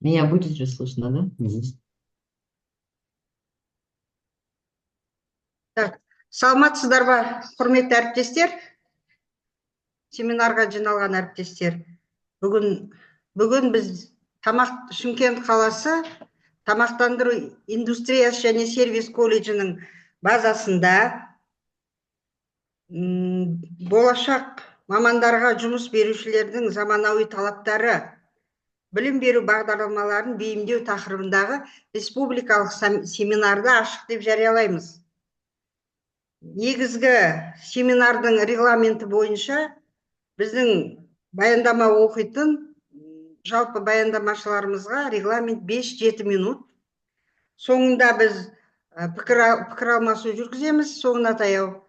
Меня будет же слышно, да? Так, саламатсыздар ба, құрметті әріптестер, семинарға жиналған әріптестер. Бүгін біз Шымкент қаласы тамақтандыру индустриясы және сервис колледжінің базасында болашақ мамандарға жұмыс берушілердің заманауи талаптары, білім беру бағдарламаларын бейімдеу тақырыбындағы республикалық семинарды ашық деп жариялаймыз. Негізгі семинардың регламенті бойынша біздің баяндама оқитын жалпы баяндамашыларымызға регламент 5-7 минут. Соңында біз пікір алмасу жүргіземіз, соңына таяу.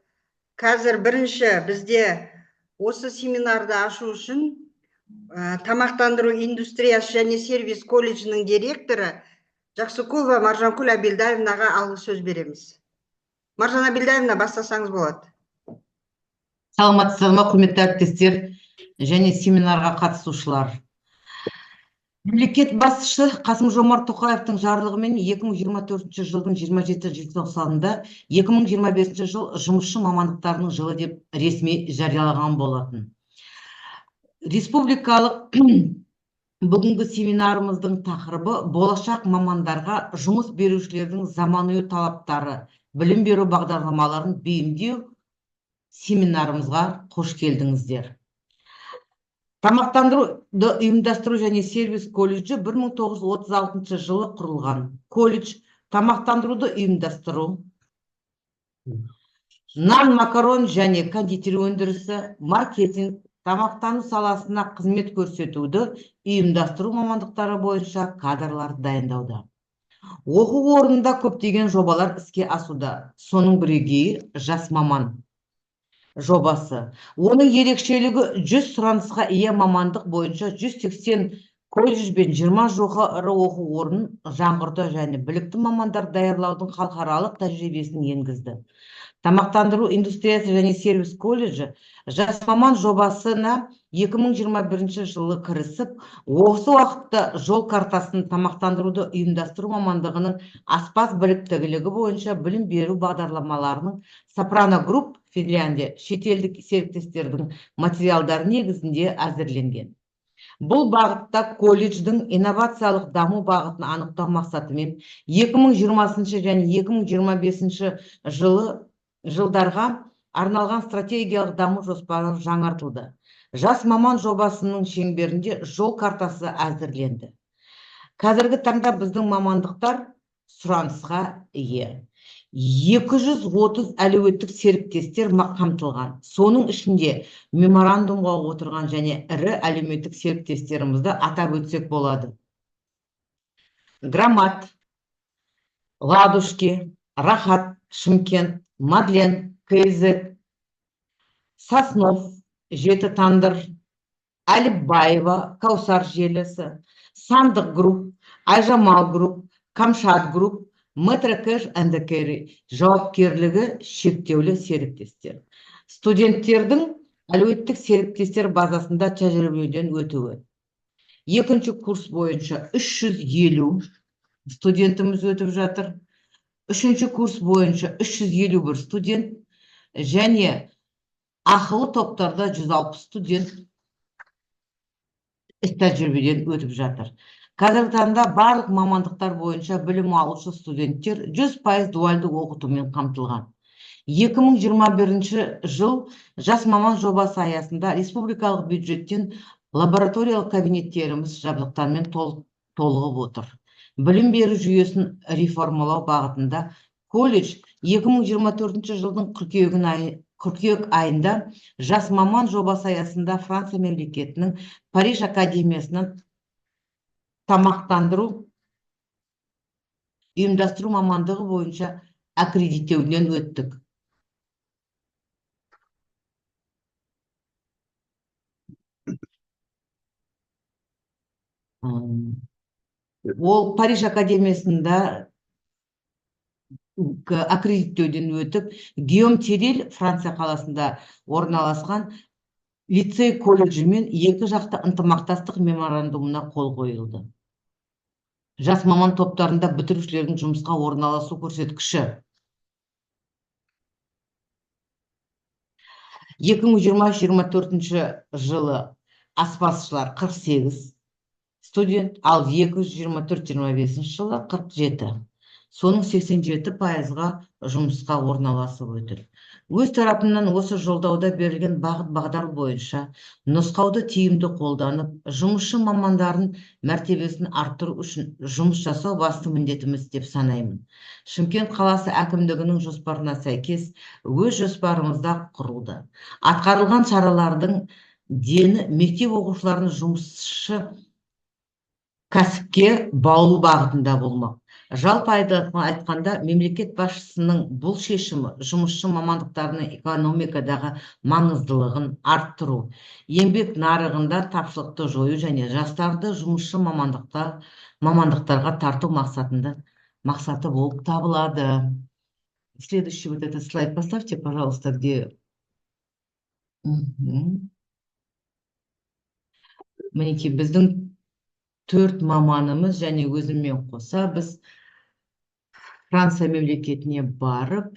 Қазір бірінші бізде осы семинарды ашу үшін тамақтандыру индустриясы және сервис колледжінің директоры Жақсыкулова Маржанкүл Абилдаевнаға алғы сөз береміз. Маржан Абилдаевна, бастасаңыз болады. Саламатсыздар ма, құрметті әріптестер және семинарға қатысушылар. Мемлекет басшысы Қасым-Жомарт Тоқаевтың жарлығымен 2024 жылдың 27 желтоқсанында 2025 жыл жұмысшы мамандықтарының жылы деп ресми жариялаған болатын. Республикалық бүгінгі семинарымыздың тақырыбы болашақ мамандарға жұмыс берушілердің заманауи талаптары, білім беру бағдарламаларын бейімдеу семинарымызға қош келдіңіздер. Тамақтандыруды ұйымдастыру және сервис колледжі 1936 жылы құрылған. Колледж тамақтандыруды ұйымдастыру, нан, макарон және кондитер өндірісі, маркетинг, тамақтану саласына қызмет көрсетуді ұйымдастыру мамандықтары бойынша кадрлар дайындауда. Оқу орнында көптеген жобалар іске асуда. Соның бірегейі жас маман жобасы. Оның ерекшелігі 100 сұранысқа ие мамандық бойынша 180 колледж бен 20 жоғары оқу орнын жаңғырту және білікті мамандар даярлаудың халықаралық тәжірибесін енгізді. Тамақтандыру индустриясы және сервис колледжі жас маман жобасына 2021 жылы кірісіп, осы уақытта жол картасын тамақтандыруды ұйымдастыру мамандығының аспаз біліктілігі бойынша білім беру бағдарламаларының Сопрано Групп Финляндия шетелдік серіктестердің материалдары негізінде әзірленген. Бұл бағытта колледждің инновациялық даму бағытын анықтау мақсатымен 2020 және 2025 жылдарға арналған стратегиялық даму жоспары жаңартылды. Жас маман жобасының шеңберінде жол картасы әзірленді. Қазіргі таңда біздің мамандықтар сұранысқа ие. 230 әлеуеттік серіктестер қамтылған. Соның ішінде меморандумға отырған және ірі әлеуметтік серіктестерімізді атап өтсек болады. Громад, Ладушки, Рахат, Шымкент, Мадлен, КЗ, Соснов, Жеті Тандыр, Әліпбаева, Каусар желісі, Сандық групп, Айжамал групп, Камшат групп, Мэтрекеш әндікері жауапкерлігі шектеулі серіктестер. Студенттердің әлеуеттік серіктестер базасында тәжірибеден өтуі. Екінші курс бойынша 350 студентіміз өтіп жатыр. Үшінші курс бойынша 351 студент және ақылы топтарда 160 студент тәжірибеден өтіп жатыр. Қазіргі таңда барлық мамандықтар бойынша білім алушы студенттер 100% дуальды оқытумен қамтылған. 2021 жыл жас маман жобасы аясында республикалық бюджеттен лабораториялық кабинеттеріміз жабдықтармен толығып отыр. Білім беру жүйесін реформалау бағытында колледж 2024 жылдың қыркүйек айында жас маман жобасы аясында Франция мемлекетінің Париж академиясынан тамақтандыру ұйымдастыру мамандығы бойынша аккредиттеуден өттік. Ол Париж академиясында аккредиттеуден өтіп, Гийом Терель Франция қаласында орналасқан лицей колледжімен екі жақты ынтымақтастық меморандумына қол қойылды. Жас маман топтарында бітірушілердің жұмысқа орналасу көрсеткіші 2023-24 жылы аспазшылар 48 студент, ал 2024-25 жылы 47. Соның 87%-ға жұмысқа орналасып отыр. Өз тарапынан осы жолдауда берілген бағыт-бағдар бойынша нұсқауды тиімді қолданып, жұмысшы мамандардың мәртебесін арттыру үшін жұмыс жасау басты міндетіміз деп санаймын. Шымкент қаласы әкімдігінің жоспарына сәйкес өз жоспарымызда құрылды. Атқарылған шаралардың дені мектеп оқушыларының жұмысшы кәсіпке баулу бағытында болмақ. Жалпы айтқанда, мемлекет басшысының бұл шешімі жұмысшы мамандықтарының экономикадағы маңыздылығын арттыру, еңбек нарығында тапшылықты жою және жастарды жұмысшы мамандықтарға тарту мақсаты болып табылады. Следующий вот этот слайд поставьте, пожалуйста, где... Мінекей біздің 4 маманымыз және өзіммен қоса біз Франция мемлекетіне барып,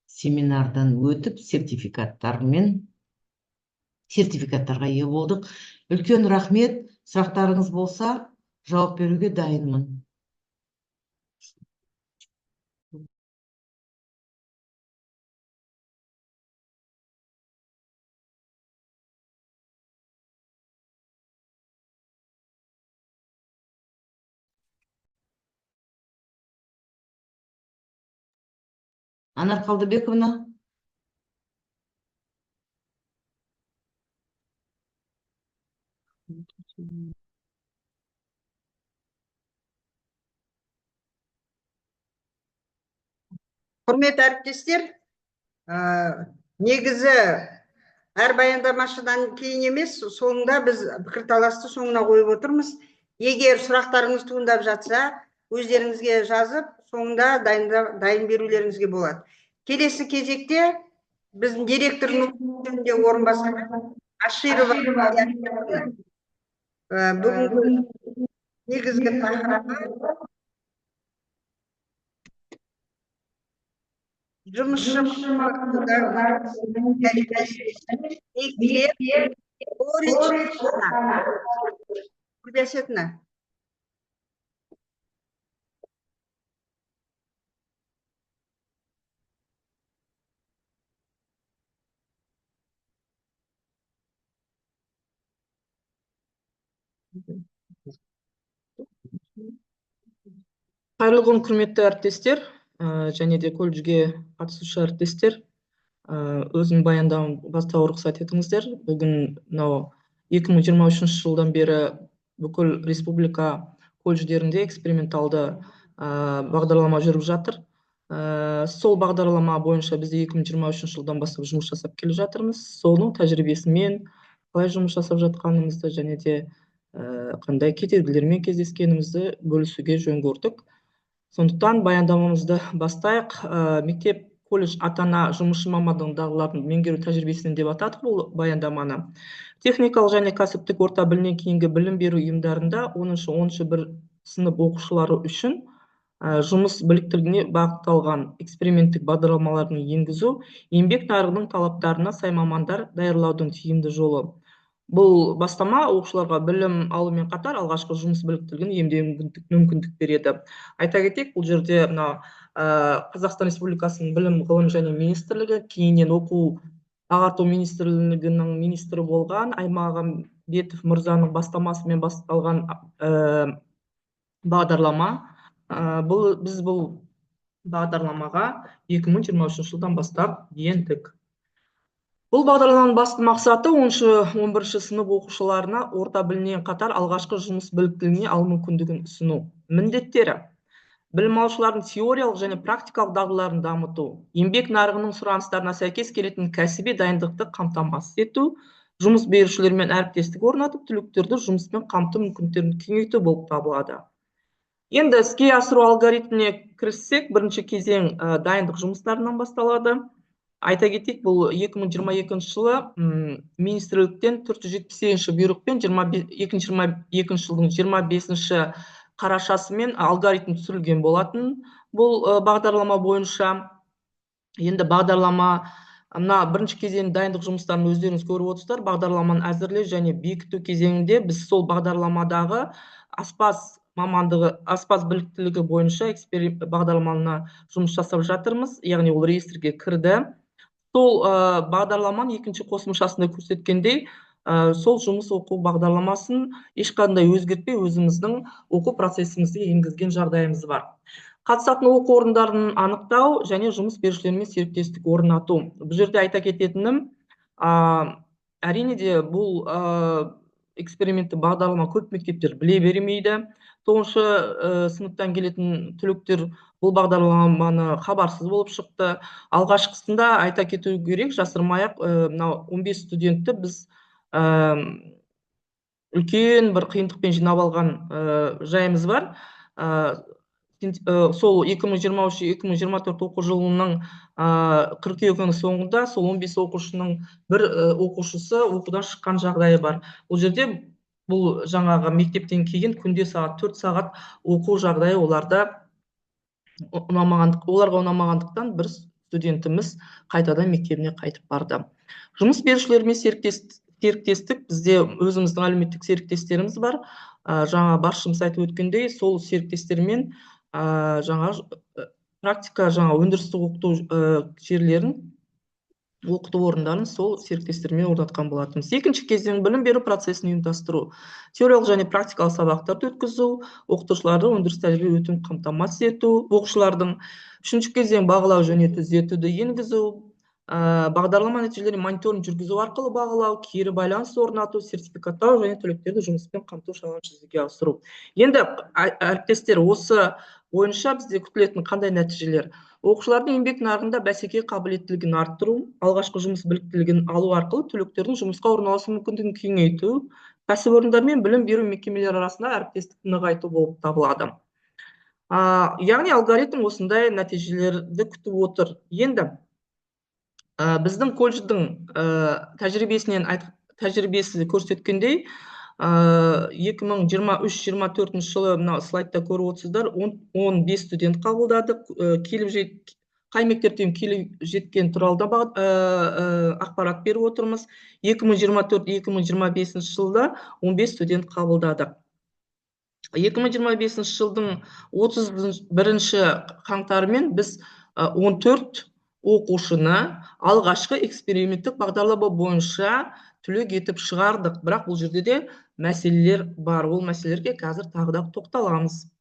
семинардан өтіп, сертификаттарға ие болдық. Үлкен рахмет, сұрақтарыңыз болса, жауап беруге дайынмын. Анар Қалдыбековна. Құрметті әріптестер, негізі әр баяндамашыдан кейін емес, соңында біз пікірталасты соңына қойып отырмыз. Егер сұрақтарыңыз туындап жатса, өздеріңізге жазып, соңында дайын берулеріңізге болады. Келесі кезекте біздің директорының орынбасары Аширова бүгінгі негізгі тақырыбы жұмысшы Күрдесетіні. Қайырлы күн, құрметті әріптестер, және де колледжге қатысушы әріптестер. Өзім баяндауым бастауға рұқсат етіңіздер. Бүгін 2023 жылдан бері бүкіл республика колледждерінде эксперименталды бағдарлама жүріп жатыр. Сол бағдарлама бойынша біз 2023 жылдан бастап жұмыс жасап келе жатырмыз. Соның тәжірибесімен қалай жұмыс жасап жатқанымызды және де қандай кедергілермен кездескенімізді бөлісуге жөн көрдік. Сондықтан баяндамамызды бастайық. Мектеп, колледж ата-ана жұмысшы мамандығының дағдыларын меңгеру тәжірибесінен деп атадық бұл баяндаманы. Техникалық және кәсіптік орта білімнен кейінгі білім беру ұйымдарында 10-11 сынып оқушылары үшін жұмыс біліктілігіне бағытталған эксперименттік бағдарламалардың енгізу, еңбек нарығының талаптарына сай мамандар даярлаудың тиімді жолы. Бұл бастама оқушыларға білім алумен қатар алғашқы жұмыс біліктілігін емдеуге мүмкіндік береді. Айта кетейік, бұл жерде Қазақстан Республикасының білім ғылым және министрлігі, кейіннен оқу ағарту министрлігінің министрі болған Аймағамбетов мырзаның бастамасымен басталған бағдарлама. Біз бұл бағдарламаға 2023 жылдан бастап ендік. Бұл бағдарламаның басты мақсаты 10-11 сынып оқушыларына орта білімнен қатар алғашқы жұмыс біліктілігіне алу мүмкіндігін ұсыну. Міндеттері: білім алушылардың теориялық және практикалық дағдыларын дамыту, еңбек нарығының сұраныстарына сәйкес келетін кәсіби дайындықты қамтамасыз ету, жұмыс берушілермен әріптестік орнатып, түлектерді жұмыспен қамту мүмкіндіктерін кеңейту болып табылады. Енді іске асыру алгоритміне кіріссек, бірінші кезең дайындық жұмыстарынан басталады. Айта кетейік, бұл 2022 жылы министрліктен 478 бұйрықпен 2022 жылдың 25 қарашасымен алгоритм түсірілген болатын бұл бағдарлама бойынша. Енді бағдарлама мына бірінші кезең дайындық жұмыстарын өздеріңіз көріп отырсыздар. Бағдарламаны әзірлеу және бекіту кезеңінде біз сол бағдарламадағы аспаз мамандығы, аспаз біліктілігі бойынша бағдарламаны жұмыс жасап жатырмыз. Яғни ол реестрге кірді. Сол бағдарламаның екінші қосымшасында көрсеткендей, сол жұмыс оқу бағдарламасын ешқандай өзгертпей өзіміздің оқу процесімізге енгізген жағдайымыз бар. Қатысатын оқу орындарын анықтау және жұмыс берушілермен серіктестік орнату. Бұл жерде айта кететінім, әрине де бұл экспериментті бағдарлама көп мектептер біле бермейді. 9 сыныптан келетін түлектер бұл бағдарламаны хабарсыз болып шықты. Алғашқысында айта кету керек, жасырмай-ақ, 15 студентті біз үлкен бір қиындықпен жинап алған жайымыз бар. Сол 2023-2024 оқу жылының қыркүйектің соңында сол 15 оқушының бір оқушысы оқудан шыққан жағдайы бар. Бұл жерде бұл жаңағы мектептен кейін күнде сағат 4 сағат оқу жағдайы оларға ұнамағандықтан бір студентіміз қайтадан мектебіне қайтып барды. Жұмыс берушілермен серіктестік, бізде өзіміздің әлеуметтік серіктестеріміз бар. Жаңа басшымыз айтып өткендей, сол серіктестермен жаңа практика, жаңа өндірістік оқыту жерлерін, оқыту орындарын сол серіктестермен орнатқан болатынбыз. Екінші кезең білім беру процесін ұйымдастыру, теориялық және практикалық сабақтарды өткізу, оқытушыларды өндіріс тәжірибе өтуін қамтамасыз ету, оқушылардың. Үшінші кезең бағалау және түзетуді енгізу, бағдарлама нәтижелерін мониторинг жүргізу арқылы бағалау, кері байланыс орнату, сертификаттау және түлектерді жұмыспен қамту шараларын жүзеге асыру. Енді әріптестер, осы бойынша бізде күтілетін қандай нәтижелер? Оқушылардың еңбек нарығында бәсеке қабілеттілігін арттыру, алғашқы жұмыс біліктілігін алу арқылы түлектердің жұмысқа орналасу мүмкіндігін кеңейту, кәсіпорындар мен білім беру мекемелері арасында әріптестікті нығайту болып табылады. Яғни алгоритм осындай нәтижелерді күтіп отыр. Енді біздің колледждің тәжірибесі көрсеткендей, 2023-2024 жылы слайдта көріп отырсыздар, 15 студент қабылдадық. Қай мектептен келіп жеткен туралы ақпарат беріп отырмыз. 2024-2025 жылда 15 студент қабылдадық. 2025 жылдың 31 қаңтарымен біз 14 оқушыны алғашқы эксперименттік бағдарлама бойынша түлек етіп шығардық. Бірақ бұл жерде де мәселелер бар. Ол мәселелерге қазір тағы да тоқталамыз.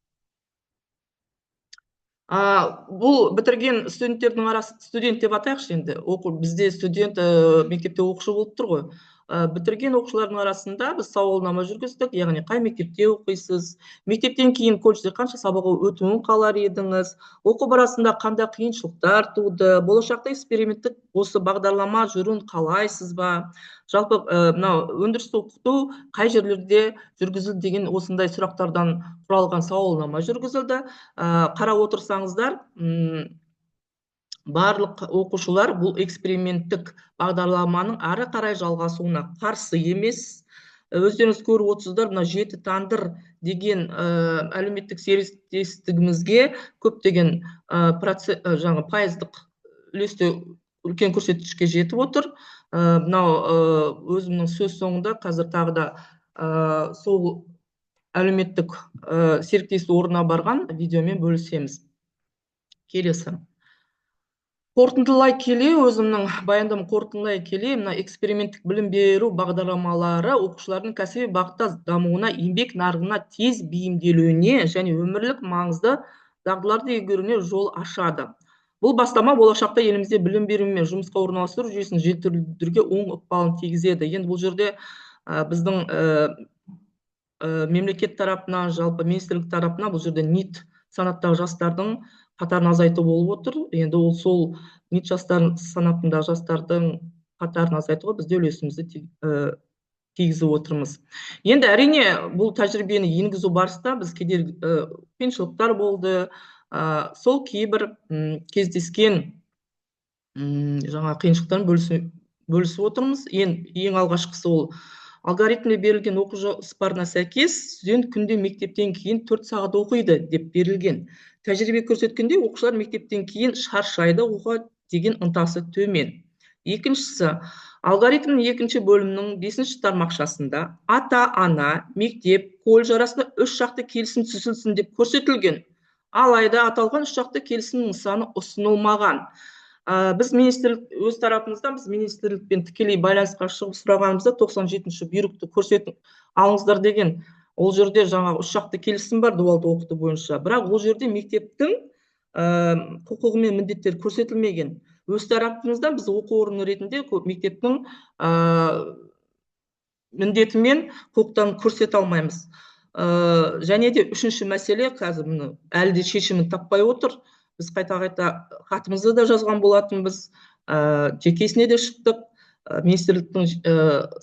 Бұл бітірген студенттердің арасы, студент деп атайықшы енді, бізде студент мектепте оқушы болып тұр ғой. Бітірген оқушылардың арасында біз сауалнама жүргіздік, яғни қай мектепте оқисыз, мектептен кейін колледжде қанша сабаққа өтуін қалар едіңіз, оқу барысында қандай қиыншылықтар туды, болашақта эксперименттік осы бағдарлама жүрін қалайсыз ба, жалпы өндіріс оқыту қай жерлерде жүргізілді деген осындай сұрақтардан құралған сауалнама жүргізілді. Қарап отырсаңыздар, барлық оқушылар бұл эксперименттік бағдарламаның ары қарай жалғасуына қарсы емес. Өздеріңіз көріп отырсыздар, мына 7 тандыр деген әлеуметтік серіктестігімізге көптеген пайыздық үлесте үлкен көрсеткішке жетіп отыр. Мынау өзімнің сөз соңында қазір тағы да сол әлеуметтік серіктестік орнына барған видеомен бөлісеміз. Келесі. Қорытындылай келе, өзімнің баяндамамды қорытындылай келе, мына эксперименттік білім беру бағдарламалары оқушылардың кәсіби бағытта дамуына, еңбек нарығына тез бейімделуіне және өмірлік маңызды дағдыларды игеруіне жол ашады. Бұл бастама болашақта елімізде білім беру мен жұмысқа орналастыру жүйесін жетілдіруге оң ықпалын тигізеді. Енді бұл жерде біздің мемлекет тарапынан, жалпы министрлік тарапынан бұл жерде НИТ санаттағы жастардың қатарын азайту болып отыр. Енді ол сол НИТ санатындағы жастардың қатарын азайтуға бізде үлесімізді тигізіп отырмыз. Енді әрине бұл тәжірибені енгізу барысында біз қиыншылықтар болды. Сол кейбір кездескен жаңа қиыншылықтарын бөлісіп отырмыз. Ең алғашқысы ол алгоритмде берілген оқу жоспарына сәйкес студент күнде мектептен кейін 4 сағат оқиды деп берілген. Тәжірибе көрсеткенде оқушылар мектептен кейін шаршайды, оқуға деген ынтасы төмен. Екіншісі, алгоритмнің екінші бөлімінің 5-ші тармақшасында ата-ана, мектеп, колледж арасында 3 жақты келісім түзілсін деп көрсетілген. Алайда аталған 3 жақты келісімнің нысаны ұсынылмаған. Біз өз тарапымыздан біз министрлікпен тікелей байланысқа шығып сұрағанымызда 97-ші бұйрықты көрсетіп алыңыздар деген. Ол жерде жаңа 3 жақты келісім бар дуалды оқыту бойынша. Бірақ ол жерде мектептің құқығы мен міндеттері көрсетілмеген. Өз тарапымыздан біз оқу орны ретінде мектептің міндеті мен құқықтарын көрсете алмаймыз. Және де үшінші мәселе қазір әлі де шешімін таппай отыр. Біз қайта хатымызды да жазған болатынбыз, жекесіне де шықтық, министрліктің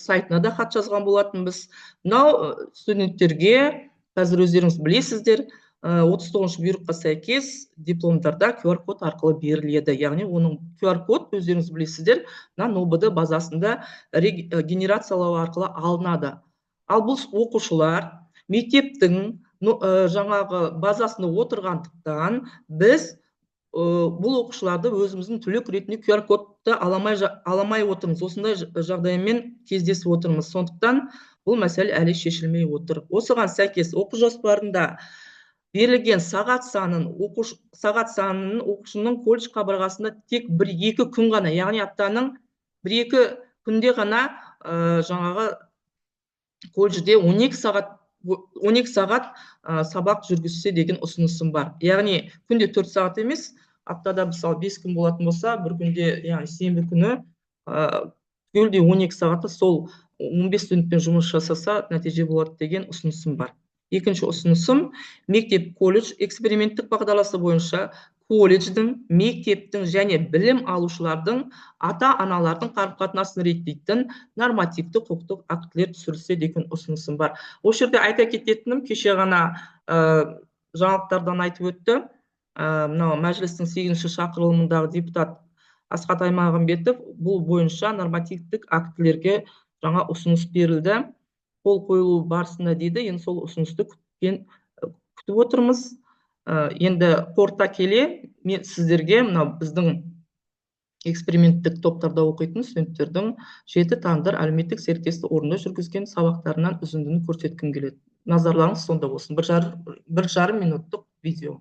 сайтына да хат жазған болатынбыз. Мынау студенттерге, қазір өздеріңіз білесіздер, 39-шы бұйрыққа сәйкес дипломдарда QR-код арқылы беріледі. Яғни оның QR-код өздеріңіз білесіздер, НОБД базасында генерациялау арқылы алынады. Ал бұл оқушылар мектептің жаңағы базасында отырғандықтан біз бұл оқушыларды өзіміздің түлек ретінде QR-кодты аламай отырмыз. Осындай жағдаймен кездесіп отырмыз. Сондықтан бұл мәселе әлі шешілмей отыр. Осыған сәйкес оқу жоспарында берілген сағат санын оқушының колледж қабырғасында тек 1-2 күн ғана, яғни аптаның 1-2 күнде ғана жаңағы колледжде 12 сағат сабақ жүргізсе деген ұсынысым бар. Яғни күнде 4 сағат емес, аптада мысалы 5 күн болатын болса, бір күнде, яғни сенбі күні түгелдей 12 сағатты сол 15 студентпен жұмыс жасаса нәтиже болады деген ұсынысым бар. Екінші ұсынысым, мектеп колледж эксперименттік бағдарламасы бойынша колледждің, мектептің және білім алушылардың ата-аналардың қарым-қатынасын реттейтін нормативті құқықтық актілер түсірілсе деген ұсынысым бар. Осы жерде айта кететінім, кеше ғана жаңалықтардан айтып өтті. Мынау мәжілістің 8-ші шақырылымындағы депутат Асхат Аймағамбетов бұл бойынша нормативтік актілерге жаңа ұсыныс берілді. Қол қойылу барысында дейді, енді сол ұсынысты күтіп отырмыз. Енді қорыта келе, мен сіздерге біздің эксперименттік топтарда оқитын студенттердің 7 таңдар әлеуметтік серіктестік орында жүргізген сабақтарынан үзіндіні көрсеткім келеді. Назарларыңыз сонда болсын. 1,5 минуттық видео.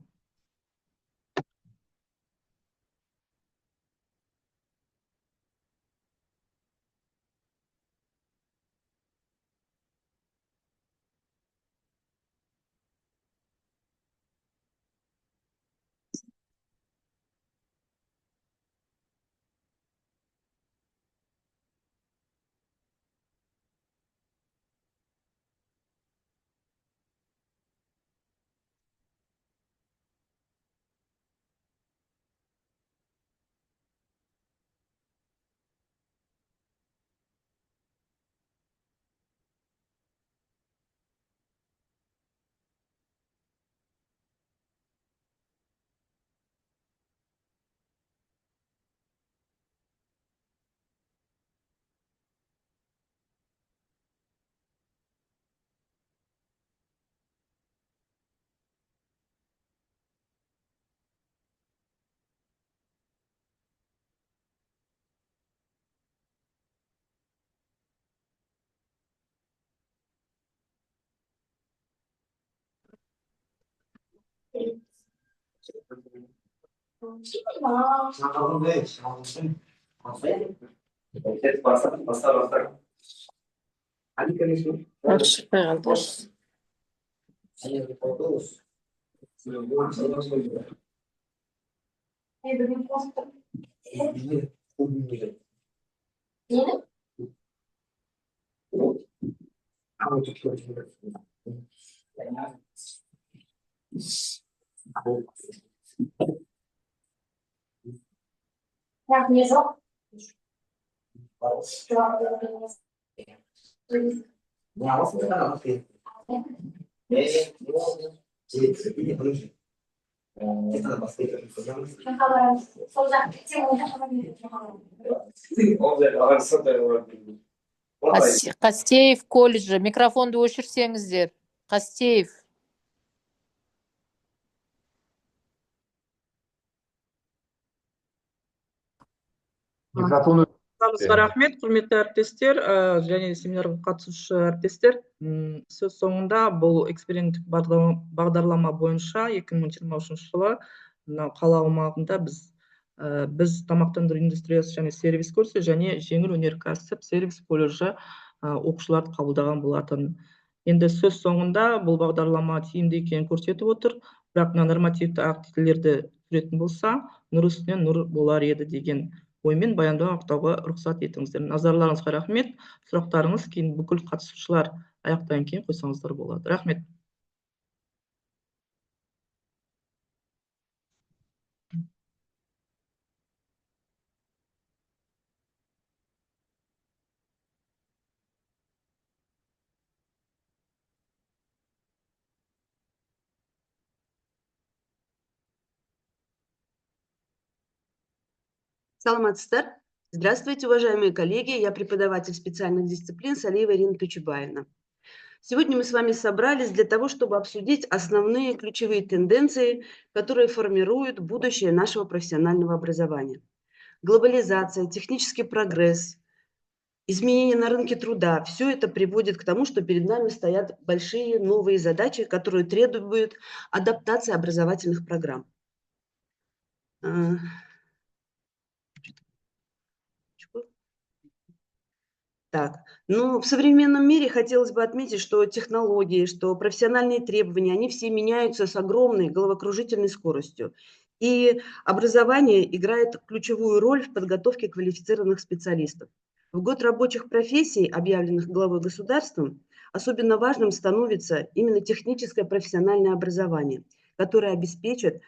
Қастеев колледжі, микрофонды өшірсеңіздер. Қастеев. Микрофон Назарыңызға рахмет, құрметті әріптестер және семинарға қатысушы әріптестер. Сөз соңында бұл эксперименттік бағдарлама бойынша 2023 жылы қала аумағында біз тамақтандыру индустриясы және сервис курсы және жеңіл өнеркәсіп сервис колледжі оқушыларды қабылдаған болатын. Енді сөз соңында бұл бағдарлама тиімді екенін көрсетіп отыр, бірақ нормативті актілерді түсіретін болса, нұр үстіне нұр болар еді деген оймен баяндау аяқтауға рұқсат етіңіздер. Назарларыңызға рахмет. Сұрақтарыңыз кейін бүкіл қатысушылар аяқтан кейін қойсаңыздар болады. Рахмет. Саламатсыздар. Здравствуйте, уважаемые коллеги. Я преподаватель специальных дисциплин Салиева Ирина Тучебаевна. Сегодня мы с вами собрались для того, чтобы обсудить основные ключевые тенденции, которые формируют будущее нашего профессионального образования. Глобализация, технический прогресс, изменения на рынке труда – все это приводит к тому, что перед нами стоят большие новые задачи, которые требуют адаптации образовательных программ. Так, ну, в современном мире хотелось бы отметить, что технологии, что профессиональные требования, они все меняются с огромной головокружительной скоростью. И образование играет ключевую роль в подготовке квалифицированных специалистов. В год рабочих профессий, объявленных главой государства, особенно важным становится именно техническое профессиональное образование, которое обеспечит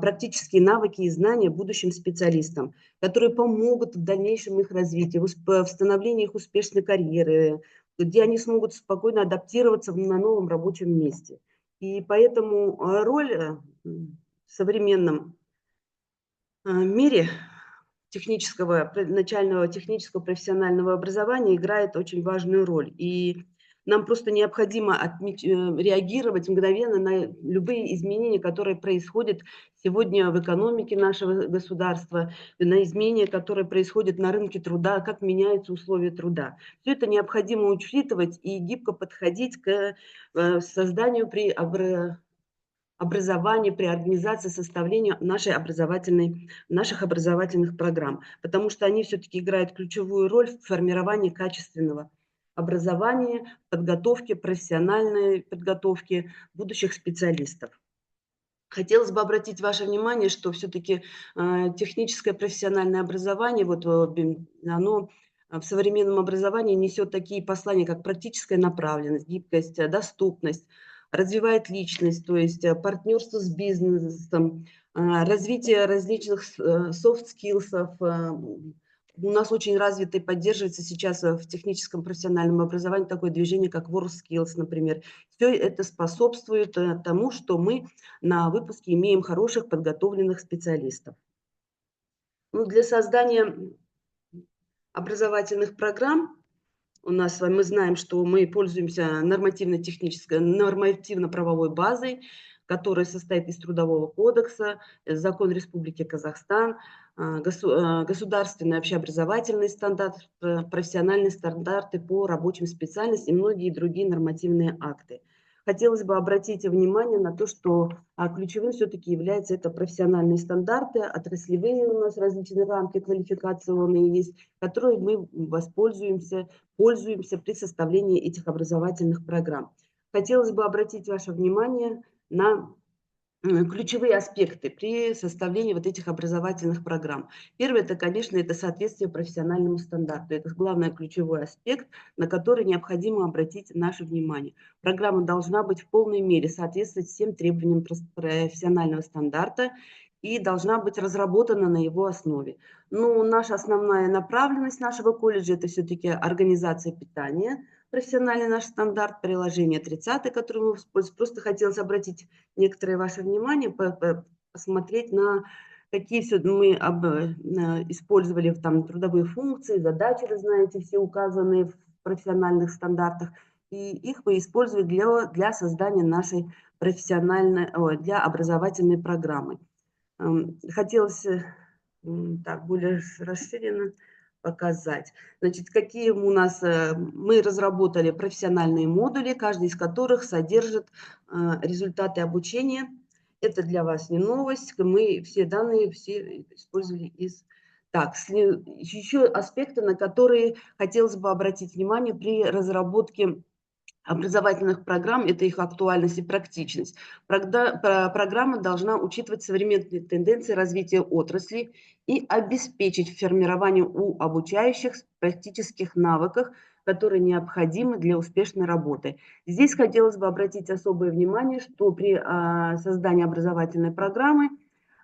практические навыки и знания будущим специалистам, которые помогут в дальнейшем их развитии, в становлении их успешной карьеры, где они смогут спокойно адаптироваться на новом рабочем месте. И поэтому роль в современном мире начального технического профессионального образования играет очень важную роль. И нам просто необходимо реагировать мгновенно на любые изменения, которые происходят сегодня в экономике нашего государства, на изменения, которые происходят на рынке труда, как меняются условия труда. Все это необходимо учитывать и гибко подходить к созданию при образовании, при организации, составлению наших образовательных программ, потому что они все-таки играют ключевую роль в формировании качественного образования, подготовки, профессиональной подготовки будущих специалистов. Хотелось бы обратить ваше внимание, что все-таки техническое профессиональное образование, оно в современном образовании несет такие послания, как практическая направленность, гибкость, доступность, развивает личность, то есть партнерство с бизнесом, развитие различных софт-скиллсов. У нас очень развито и поддерживается сейчас в техническом профессиональном образовании такое движение, как WorkSkills, например. Все это способствует тому, что мы на выпуске имеем хороших подготовленных специалистов. Ну, для создания образовательных программ мы знаем, что мы пользуемся нормативно-правовой базой, которая состоит из Трудового кодекса, Закон Республики Казахстан, государственный общеобразовательный стандарт, профессиональные стандарты по рабочим специальностям и многие другие нормативные акты. Хотелось бы обратить внимание на то, что ключевым все-таки являются это профессиональные стандарты, отраслевые у нас различные рамки квалификационные есть, которые мы пользуемся при составлении этих образовательных программ. Хотелось бы обратить ваше внимание на ключевые аспекты при составлении вот этих образовательных программ. Первое, это, конечно, это соответствие профессиональному стандарту. Это главный ключевой аспект, на который необходимо обратить наше внимание. Программа должна быть в полной мере соответствовать всем требованиям профессионального стандарта и должна быть разработана на его основе. Но наша основная направленность нашего колледжа – это все-таки организация питания, профессиональный наш стандарт, приложение 30, которое мы используем. Просто хотелось обратить некоторое ваше внимание, посмотреть на какие все мы использовали там трудовые функции, задачи, вы знаете, все указанные в профессиональных стандартах, и их мы используем для создания нашей для образовательной программы. Хотелось так более расширенно показать. Значит, какие у нас, мы разработали профессиональные модули, каждый из которых содержит результаты обучения. Это для вас не новость, мы все данные использовали из... Так, еще аспекты, на которые хотелось бы обратить внимание при разработке образовательных программ, это их актуальность и практичность. Программа должна учитывать современные тенденции развития отрасли и обеспечить формирование у обучающих практических навыков, которые необходимы для успешной работы. Здесь хотелось бы обратить особое внимание, что при создании образовательной программы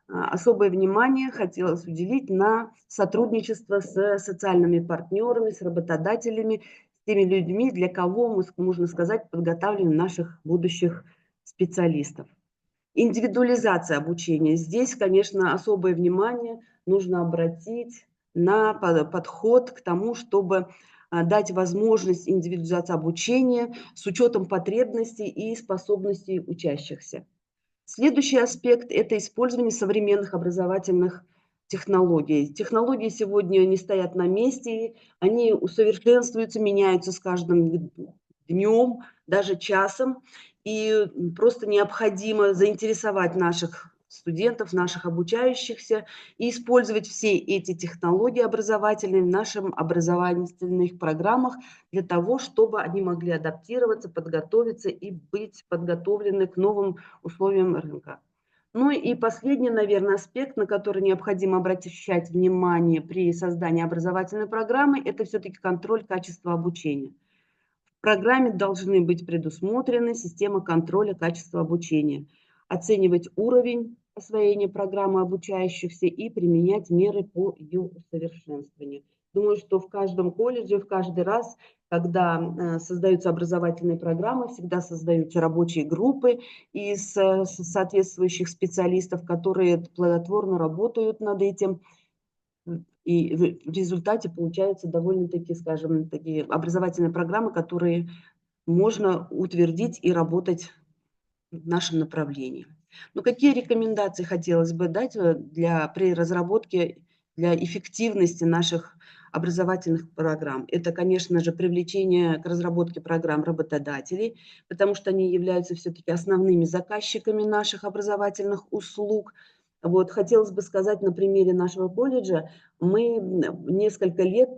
особое внимание хотелось уделить на сотрудничество с социальными партнерами, с работодателями, с теми людьми, для кого мы, можно сказать, подготавливаем наших будущих специалистов. Индивидуализация обучения. Здесь, конечно, особое внимание нужно обратить на подход к тому, чтобы дать возможность индивидуализации обучения с учетом потребностей и способностей учащихся. Следующий аспект – это использование современных образовательных технологий. Технологии сегодня не стоят на месте, они усовершенствуются, меняются с каждым днем, даже часом. И просто необходимо заинтересовать наших студентов, наших обучающихся и использовать все эти технологии образовательные в наших образовательных программах для того, чтобы они могли адаптироваться, подготовиться и быть подготовлены к новым условиям рынка. Ну и последний, наверное, аспект, на который необходимо обращать внимание при создании образовательной программы, это все-таки контроль качества обучения. В программе должны быть предусмотрены системы контроля качества обучения, оценивать уровень освоения программы обучающихся и применять меры по ее усовершенствованию. Думаю, что в каждом колледже, в каждый раз, когда создаются образовательные программы, всегда создаются рабочие группы из соответствующих специалистов, которые плодотворно работают над этим. И в результате получаются довольно-таки, скажем, такие образовательные программы, которые можно утвердить и работать в нашем направлении. Но какие рекомендации хотелось бы дать при разработке, для эффективности наших образовательных программ? Это, конечно же, привлечение к разработке программ работодателей, потому что они являются все-таки основными заказчиками наших образовательных услуг. Вот, хотелось бы сказать на примере нашего колледжа, мы несколько лет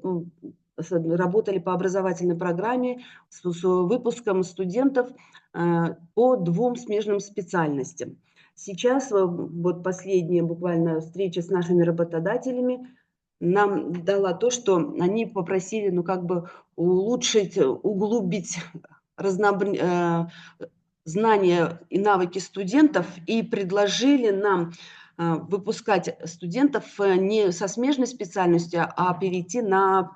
работали по образовательной программе с выпуском студентов по 2 смежным специальностям. Сейчас вот последняя буквально встреча с нашими работодателями нам дала то, что они попросили, ну, как бы улучшить, углубить знания и навыки студентов и предложили нам выпускать студентов не со смежной специальностью, а перейти на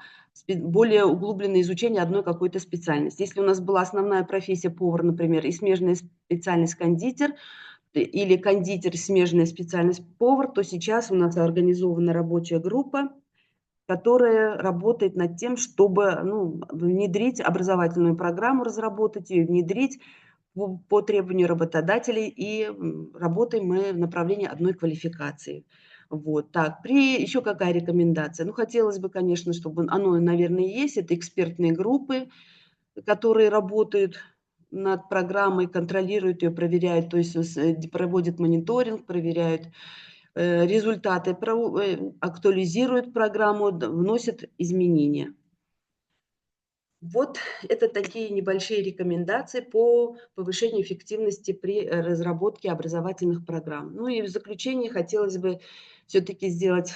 более углубленное изучение одной какой-то специальности. Если у нас была основная профессия повар, например, и смежная специальность кондитер, или кондитер, смежная специальность повар, то сейчас у нас организована рабочая группа, которая работает над тем, чтобы внедрить образовательную программу, разработать ее, внедрить по требованию работодателей, и работаем мы в направлении одной квалификации. Вот так. Еще какая рекомендация? Ну, хотелось бы, конечно, чтобы оно, наверное, есть. Это экспертные группы, которые работают над программой, контролируют ее, проверяют, то есть проводят мониторинг, проверяют результаты, актуализируют программу, вносят изменения. Вот это такие небольшие рекомендации по повышению эффективности при разработке образовательных программ. Ну и в заключение хотелось бы все-таки сделать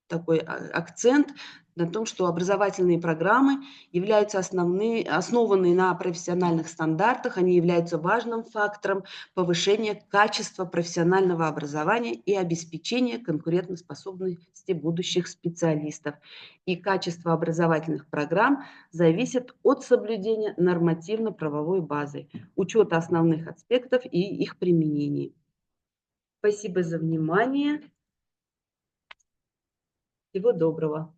такой акцент на том, что образовательные программы являются основанные на профессиональных стандартах, они являются важным фактором повышения качества профессионального образования и обеспечения конкурентоспособности будущих специалистов. И качество образовательных программ зависит от соблюдения нормативно-правовой базы, учета основных аспектов и их применения. Спасибо за внимание. Всего доброго.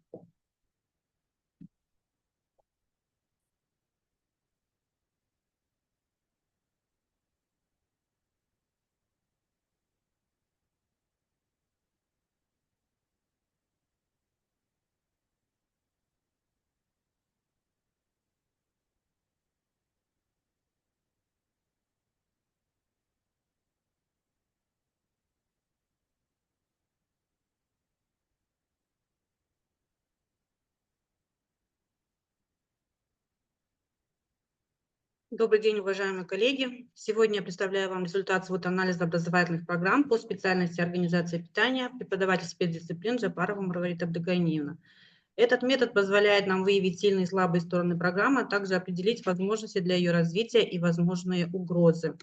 Добрый день, уважаемые коллеги. Сегодня я представляю вам результат свод-анализа образовательных программ по специальности организация питания, преподаватель спецдисциплин Джапарова Маргарита Абдыганиевна. Этот метод позволяет нам выявить сильные и слабые стороны программы, а также определить возможности для ее развития и возможные угрозы.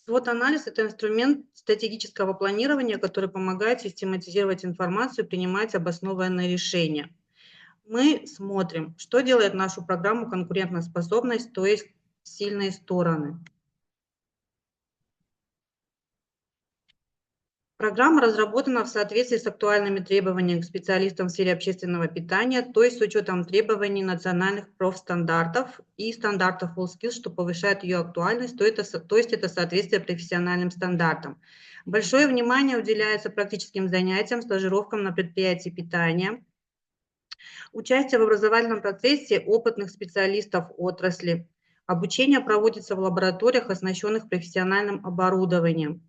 SWOT-анализ – это инструмент стратегического планирования, который помогает систематизировать информацию и принимать обоснованные решения. Мы смотрим, что делает нашу программу конкурентоспособность, то есть сильные стороны. Программа разработана в соответствии с актуальными требованиями к специалистам в сфере общественного питания, то есть с учетом требований национальных профстандартов и стандартов WorldSkills, что повышает ее актуальность, то есть это соответствие профессиональным стандартам. Большое внимание уделяется практическим занятиям, стажировкам на предприятии питания, участие в образовательном процессе опытных специалистов отрасли. Обучение проводится в лабораториях, оснащенных профессиональным оборудованием.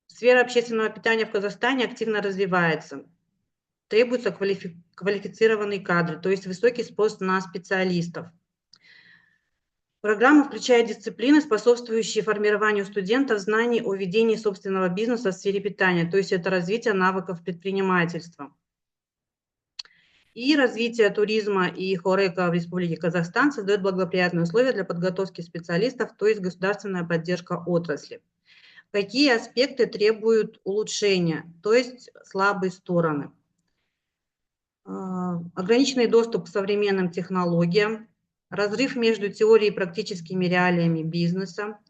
Сфера общественного питания в Казахстане активно развивается. Требуются квалифицированные кадры, то есть высокий спрос на специалистов. Программа включает дисциплины, способствующие формированию студентов знаний о ведении собственного бизнеса в сфере питания, то есть это развитие навыков предпринимательства. И развитие туризма и хорека в Республике Казахстан создает благоприятные условия для подготовки специалистов, то есть государственная поддержка отрасли. Какие аспекты требуют улучшения, то есть слабые стороны? Ограниченный доступ к современным технологиям, разрыв между теорией и практическими реалиями бизнеса.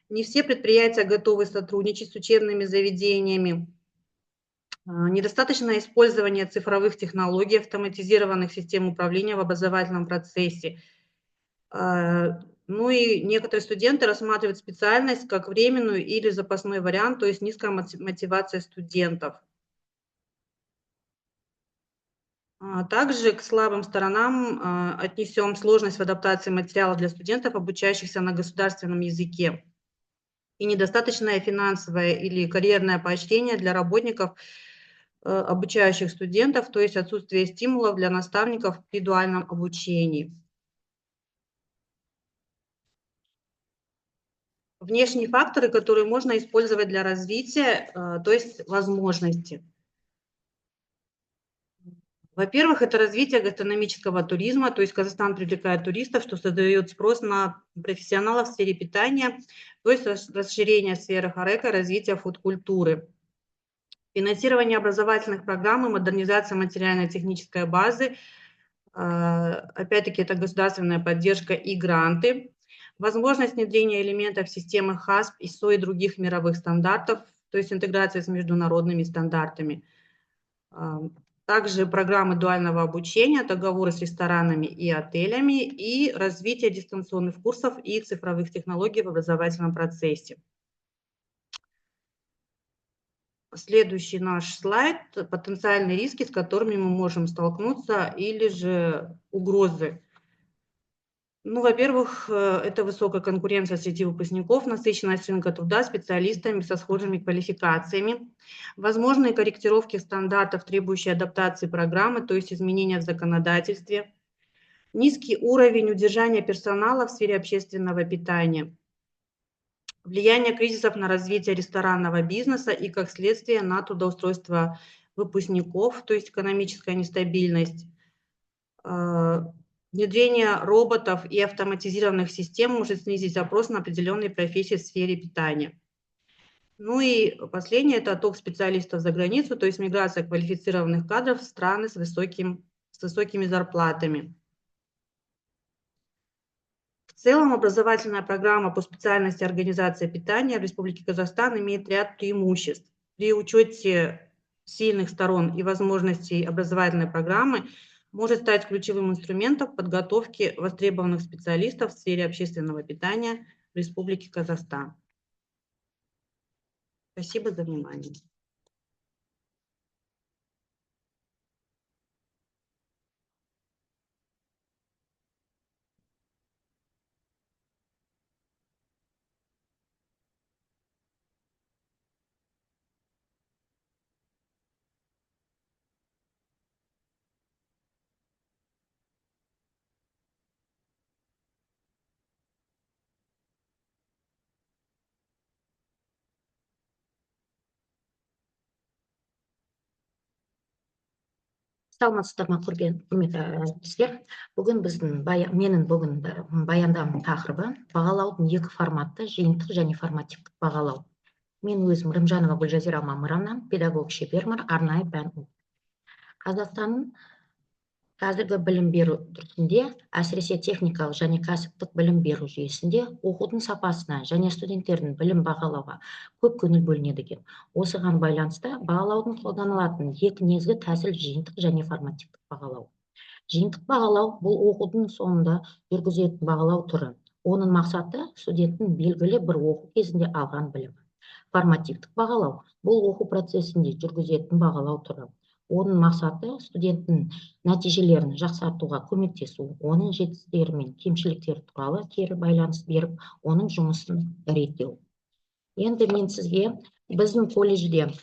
Не все предприятия готовы сотрудничать с учебными заведениями. Недостаточное использование цифровых технологий, автоматизированных систем управления в образовательном процессе. Ну и некоторые студенты рассматривают специальность как временную или запасной вариант, то есть низкая мотивация студентов. Также к слабым сторонам отнесем сложность в адаптации материалов для студентов, обучающихся на государственном языке, и недостаточное финансовое или карьерное поощрение для работников, обучающих студентов, то есть отсутствие стимулов для наставников при дуальном обучении. Внешние факторы, которые можно использовать для развития, то есть возможности. Во-первых, это развитие гастрономического туризма, то есть Казахстан привлекает туристов, что создает спрос на профессионалов в сфере питания, то есть расширение сферы хорека, развитие фуд-культуры. Финансирование образовательных программ и модернизация материально-технической базы, опять-таки это государственная поддержка и гранты. Возможность внедрения элементов системы ХАСП, ИСО и других мировых стандартов, то есть интеграция с международными стандартами. Также программы дуального обучения, договоры с ресторанами и отелями и развитие дистанционных курсов и цифровых технологий в образовательном процессе. Следующий наш слайд – потенциальные риски, с которыми мы можем столкнуться, или же угрозы. Ну, во-первых, это высокая конкуренция среди выпускников, насыщенность рынка труда специалистами со схожими квалификациями, возможные корректировки стандартов, требующие адаптации программы, то есть изменения в законодательстве, низкий уровень удержания персонала в сфере общественного питания, влияние кризисов на развитие ресторанного бизнеса и, как следствие, на трудоустройство выпускников, то есть экономическая нестабильность. Внедрение роботов и автоматизированных систем может снизить запрос на определенные профессии в сфере питания. Ну и последнее – это отток специалистов за границу, то есть миграция квалифицированных кадров в страны с высокими зарплатами. В целом образовательная программа по специальности организация питания в Республике Казахстан имеет ряд преимуществ. При учете сильных сторон и возможностей образовательной программы может стать ключевым инструментом подготовки востребованных специалистов в сфере общественного питания в Республике Казахстан. Спасибо за внимание. Саламатсыздар ма, құрметті әріптестер. Бүгін менің бүгін баяндамам тақырыбы бағалаудың екі форматты, жиынтық және формативтік бағалау. Мен өзім Рымжанова Гүлжазира Мамыровна, педагог шебермін, арнайы пән. Қазақстанның қазіргі білім беру түрінде, әсіресе техникалық және кәсіптік білім беру жүйесінде оқудың сапасына және студенттердің білім бағалауға көп көңіл бөлінеді екен. Осыған байланысты бағалаудың қолданылатын екі негізгі тәсіл жиынтық және формативтік бағалау. Жиынтық бағалау бұл оқудың соңында жүргізетін бағалау түрі. Оның мақсаты студенттің белгілі бір оқу кезінде алған білімі. Формативтік бағалау бұл оқу процесінде жүргізетін бағалау түрі. Оның мақсаты студенттің нәтижелерін жақсартуға көмектесу, оның жетістіктері мен кемшіліктері туралы кері байланыс беріп, оның жұмысын реттеу. Енді мен сізге біздің колледжде әр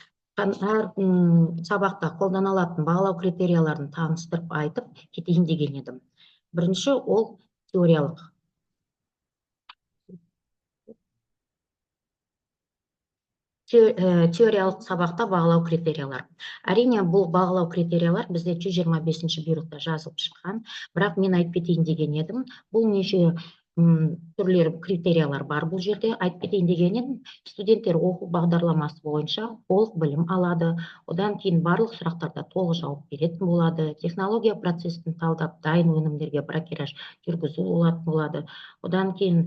сабақта қолданылатын бағалау критерияларын таныстырып айтып кетейін деген едім. Бірінші ол теориялық. Теориялық сабақта бағалау критериялар. Әрине, бұл бағалау критериялар бізде 125-ші бұйрықта жазылып шыққан, бірақ мен айтып кетейін деген едім. Бұл неше түрлері критериялар бар бұл жерде. Айтып кетейін деген едім, студенттер оқу бағдарламасы бойынша толық білім алады, одан кейін барлық сұрақтарда толық жауап беретін болады, технология процесін талдап дайын өнімдерге бракераж жүргізу болады, одан кейін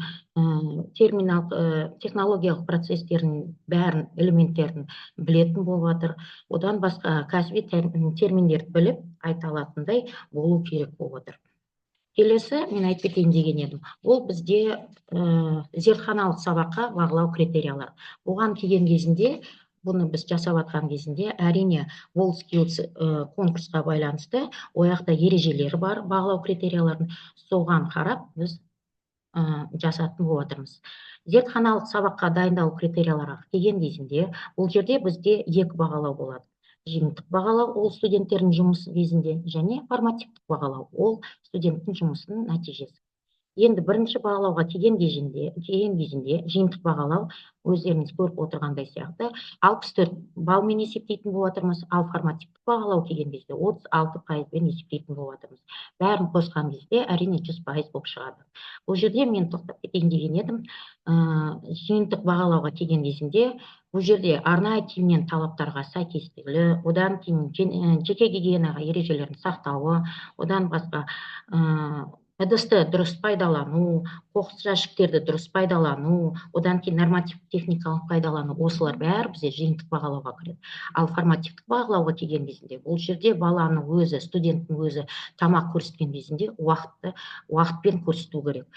технологиялық процестердің бәрін элементтерін білетін болып жатыр, одан басқа кәсіби терминдерді біліп айта алатындай болу керек болып отыр. Келесі, мен айтып кетейін деген едім, ол бізде зертханалық сабаққа бағалау критериялар. Оған келген кезінде, бұны біз жасап атқан кезінде, әрине WorldSkills конкурсқа байланысты ояқта ережелері бар бағалау критерияларын, соған қарап біз жасатын болып отырмыз. Зертханалық сабаққа дайындалу критерияларға келген кезінде, бұл жерде бізде екі бағалау болады. Жиынтық бағалау ол студенттердің жұмысы кезінде, және формативтік бағалау ол студенттің жұмысының нәтижесі. Енді бірінші бағалауға келген кезінде жиынтық бағалау өздеріңіз көріп отырғандай сияқты 64 балмен есептейтін болып отырмыз, ал формативтік бағалау келген кезде 36%-пен есептейтін болып отырмыз. Бәрін қосқан кезде әрине 100% болып шығады. Бұл жерде мен тоқтап кетейін деген едім, жиынтық бағалауға келген кезінде бұл жерде арнайы киімнен талаптарға сәйкестігі, одан кейін жеке гигиенаға ережелерін сақтауы, одан басқа ыдысты дұрыс пайдалану, қоқыс жәшіктерді дұрыс пайдалану, одан кейін нормативтік техникалық пайдалану, осылар бәрі бізде жиынтық бағалауға кіреді. Ал формативтік бағалауға келген кезінде бұл жерде баланың өзі, студенттің өзі тамақ көрсеткен кезінде уақытпен көрсету керек.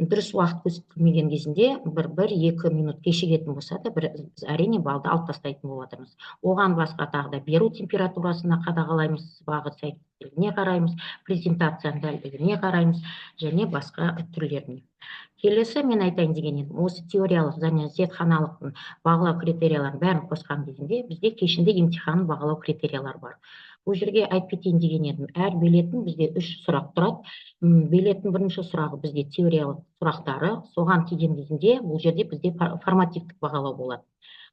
Дұрыс уақыт көрсетілмеген кезінде 1-2 минут кешігетін болса да, біз әрине балды алып тастайтын болып отырмыз. Оған басқа тағы да беру температурасына қадағалаймыз, сыбағы сәйкестігіне қараймыз, презентацияның дәлдігіне қараймыз, және басқа түрлеріне. Келесі мен айтайын деген едім, осы теориялық және зертханалық бағалау критерияларын бәрін қосқан кезінде бізде кешінде емтихан бағалау критериялар бар. Бұл жерге айтып кетейін деген едім, әр билеттің бізде 3 сұрақ тұрады. Билеттің бірінші сұрағы бізде теориялық сұрақтары, соған келген кезінде бұл жерде бізде формативтік бағалау болады.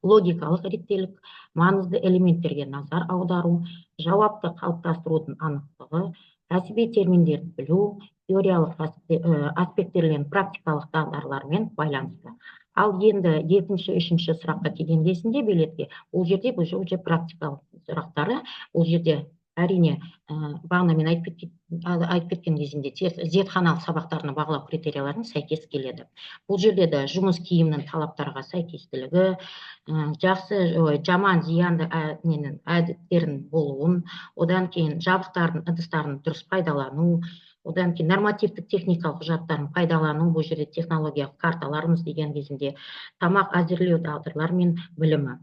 Логикалық реттелік, маңызды элементтерге назар аудару, жауапты қалыптастырудың анықтығы, кәсіби терминдерді білу, теориялық аспекттерлерін практикалық дағдылармен байланысты. Ал енді екінші, үшінші сұраққа келген кезінде билетке, бұл жерде практикалық сұрақтары, бұл жерде әрине бағана мен айтып кеткен кезінде зертханалық сабақтардың бағалау критерияларына сәйкес келеді. Бұл жерде де жұмыс киімінің талаптарға сәйкестілігі, жаман зиянды әдеттердің болуын, одан кейін жабдықтардың, ыдыстардың дұрыс пайдалану, одан кейін нормативтік техникалық құжаттарын пайдалану, бұл жерде технологиялық карталарымыз деген кезінде тамақ әзірлеу дағдылары мен білімі.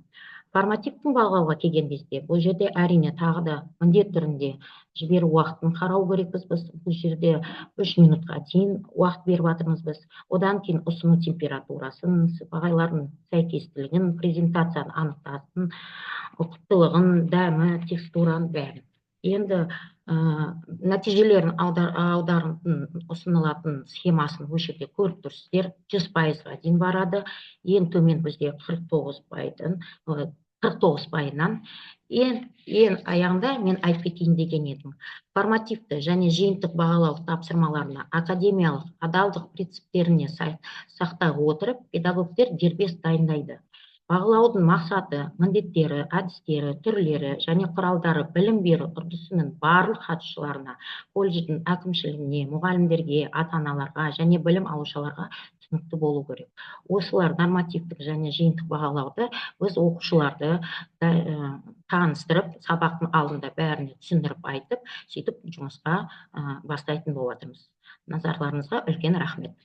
Формативтің бағалауға келген кезде, бұл жерде әрине тағы да міндет түрінде жіберу уақытын қарау керекпіз біз. Бұл жерде 3 минутқа дейін уақыт беріп жатырмыз біз. Одан кейін ұсыну температурасын, бағалардың сәйкестілігін, презентацияны анықтасын, ұқыптылығын, дәмі, текстураны бәрін. Енді нәтижелерін аударатын ұсынылатын схемасын бұл жерде көріп тұрсыздар, 100%-ға дейін барады. Ең төмен бізде 49 пайынан. Ең аяғында мен айтып кетейін деген едім. Формативті және жиынтық бағалау тапсырмаларына академиялық адалдық принциптеріне сақтай отырып, педагогтер дербес дайындайды. Бағалаудың мақсаты, міндеттері, әдістері, түрлері және құралдары білім беру үрдісінің барлық қатысушыларына, колледждің әкімшілігіне, мұғалімдерге, ата-аналарға және білім алушыларға түсінікті болу керек. Осылар нормативтік және жиынтық бағалауды біз оқушыларды таныстырып, сабақтың алдында бәріне түсіндіріп айтып, сөйтіп жұмысқа бастайтын болып жатырмыз. Назарларыңызға үлкен рахмет.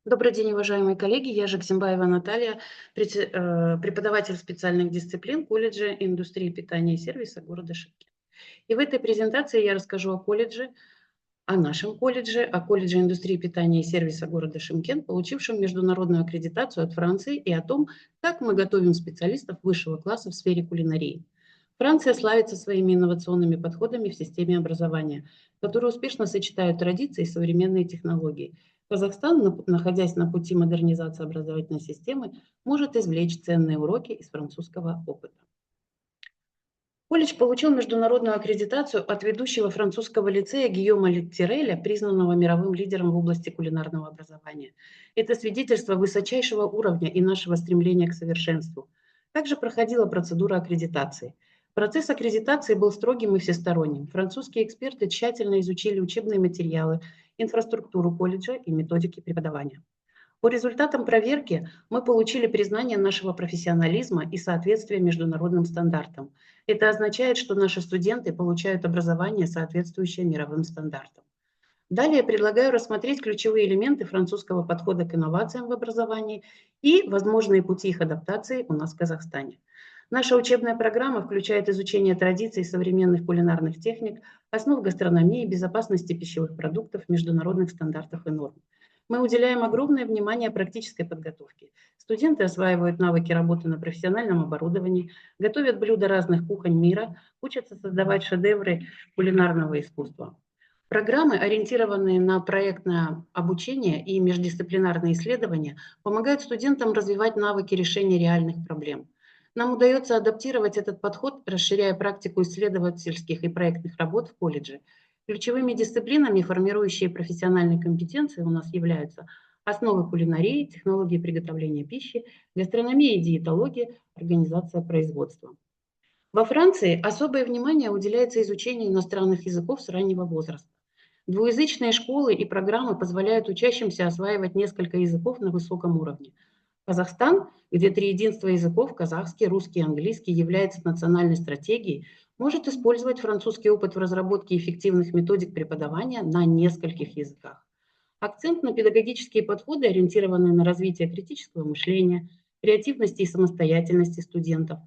Добрый день, уважаемые коллеги. Я Жаксимбаева Наталья, преподаватель специальных дисциплин колледжа индустрии питания и сервиса города Шымкент. И в этой презентации я расскажу о колледже, о нашем колледже, о колледже индустрии питания и сервиса города Шымкент, получившем международную аккредитацию от Франции, и о том, как мы готовим специалистов высшего класса в сфере кулинарии. Франция славится своими инновационными подходами в системе образования, которые успешно сочетают традиции и современные технологии. Казахстан, находясь на пути модернизации образовательной системы, может извлечь ценные уроки из французского опыта. Колледж получил международную аккредитацию от ведущего французского лицея Гийома Тиреля, признанного мировым лидером в области кулинарного образования. Это свидетельство высочайшего уровня и нашего стремления к совершенству. Также проходила процедура аккредитации. Процесс аккредитации был строгим и всесторонним. Французские эксперты тщательно изучили учебные материалы, инфраструктуру колледжа и методики преподавания. По результатам проверки мы получили признание нашего профессионализма и соответствия международным стандартам. Это означает, что наши студенты получают образование, соответствующее мировым стандартам. Далее предлагаю рассмотреть ключевые элементы французского подхода к инновациям в образовании и возможные пути их адаптации у нас в Казахстане. Наша учебная программа включает изучение традиций современных кулинарных техник, основ гастрономии, безопасности пищевых продуктов, международных стандартов и норм. Мы уделяем огромное внимание практической подготовке. Студенты осваивают навыки работы на профессиональном оборудовании, готовят блюда разных кухонь мира, учатся создавать шедевры кулинарного искусства. Программы, ориентированные на проектное обучение и междисциплинарные исследования, помогают студентам развивать навыки решения реальных проблем. Нам удается адаптировать этот подход, расширяя практику исследовательских и проектных работ в колледже. Ключевыми дисциплинами, формирующие профессиональные компетенции, у нас являются основы кулинарии, технологии приготовления пищи, гастрономия и диетология, организация производства. Во Франции особое внимание уделяется изучению иностранных языков с раннего возраста. Двуязычные школы и программы позволяют учащимся осваивать несколько языков на высоком уровне. Казахстан, где триединство языков, казахский, русский и английский, является национальной стратегией, может использовать французский опыт в разработке эффективных методик преподавания на нескольких языках. Акцент на педагогические подходы, ориентированные на развитие критического мышления, креативности и самостоятельности студентов.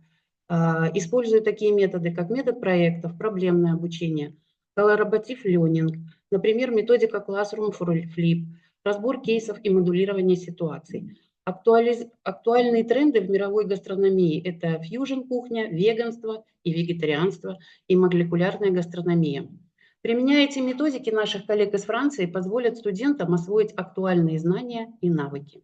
Используют такие методы, как метод проектов, проблемное обучение, collaborative learning, например, методика Classroom for Flip, разбор кейсов и модулирование ситуаций. Актуальные тренды в мировой гастрономии – это фьюжн-кухня, веганство и вегетарианство и молекулярная гастрономия. Применяя эти методики наших коллег из Франции позволят студентам освоить актуальные знания и навыки.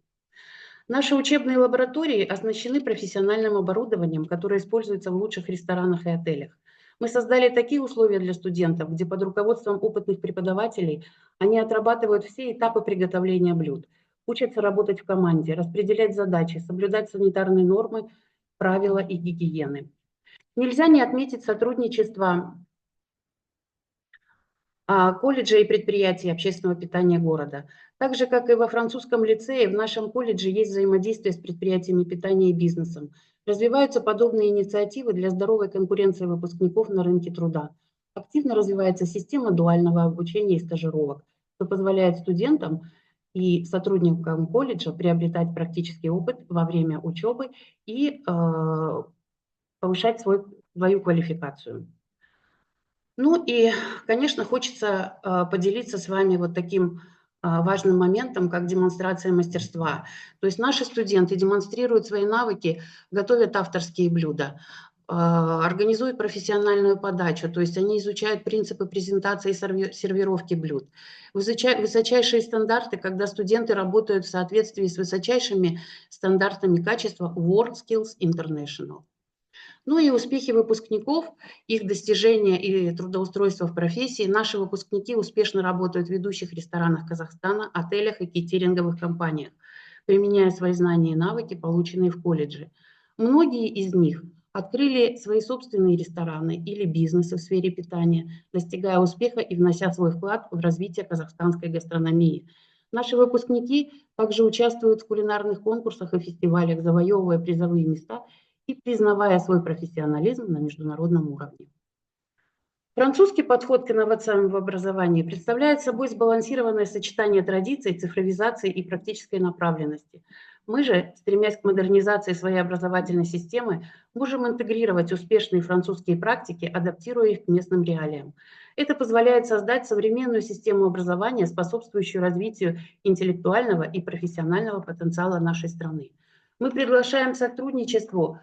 Наши учебные лаборатории оснащены профессиональным оборудованием, которое используется в лучших ресторанах и отелях. Мы создали такие условия для студентов, где под руководством опытных преподавателей они отрабатывают все этапы приготовления блюд, учатся работать в команде, распределять задачи, соблюдать санитарные нормы, правила и гигиены. Нельзя не отметить сотрудничество колледжа и предприятий общественного питания города. Так же, как и во французском лицее, в нашем колледже есть взаимодействие с предприятиями питания и бизнесом. Развиваются подобные инициативы для здоровой конкуренции выпускников на рынке труда. Активно развивается система дуального обучения и стажировок, что позволяет студентам и сотрудникам колледжа приобретать практический опыт во время учебы и повышать свою квалификацию. Ну и, конечно, хочется поделиться с вами вот таким важным моментом, как демонстрация мастерства. То есть наши студенты демонстрируют свои навыки, готовят авторские блюда, организуют профессиональную подачу, то есть они изучают принципы презентации и сервировки блюд. Высочайшие стандарты, когда студенты работают в соответствии с высочайшими стандартами качества WorldSkills International. Ну и успехи выпускников, их достижения и трудоустройство в профессии. Наши выпускники успешно работают в ведущих ресторанах Казахстана, отелях и кейтеринговых компаниях, применяя свои знания и навыки, полученные в колледже. Многие из них открыли свои собственные рестораны или бизнесы в сфере питания, достигая успеха и внося свой вклад в развитие казахстанской гастрономии. Наши выпускники также участвуют в кулинарных конкурсах и фестивалях, завоевывая призовые места и признавая свой профессионализм на международном уровне. Французский подход к инновациям в образовании представляет собой сбалансированное сочетание традиций, цифровизации и практической направленности. Мы же, стремясь к модернизации своей образовательной системы, можем интегрировать успешные французские практики, адаптируя их к местным реалиям. Это позволяет создать современную систему образования, способствующую развитию интеллектуального и профессионального потенциала нашей страны. Мы приглашаем к сотрудничеству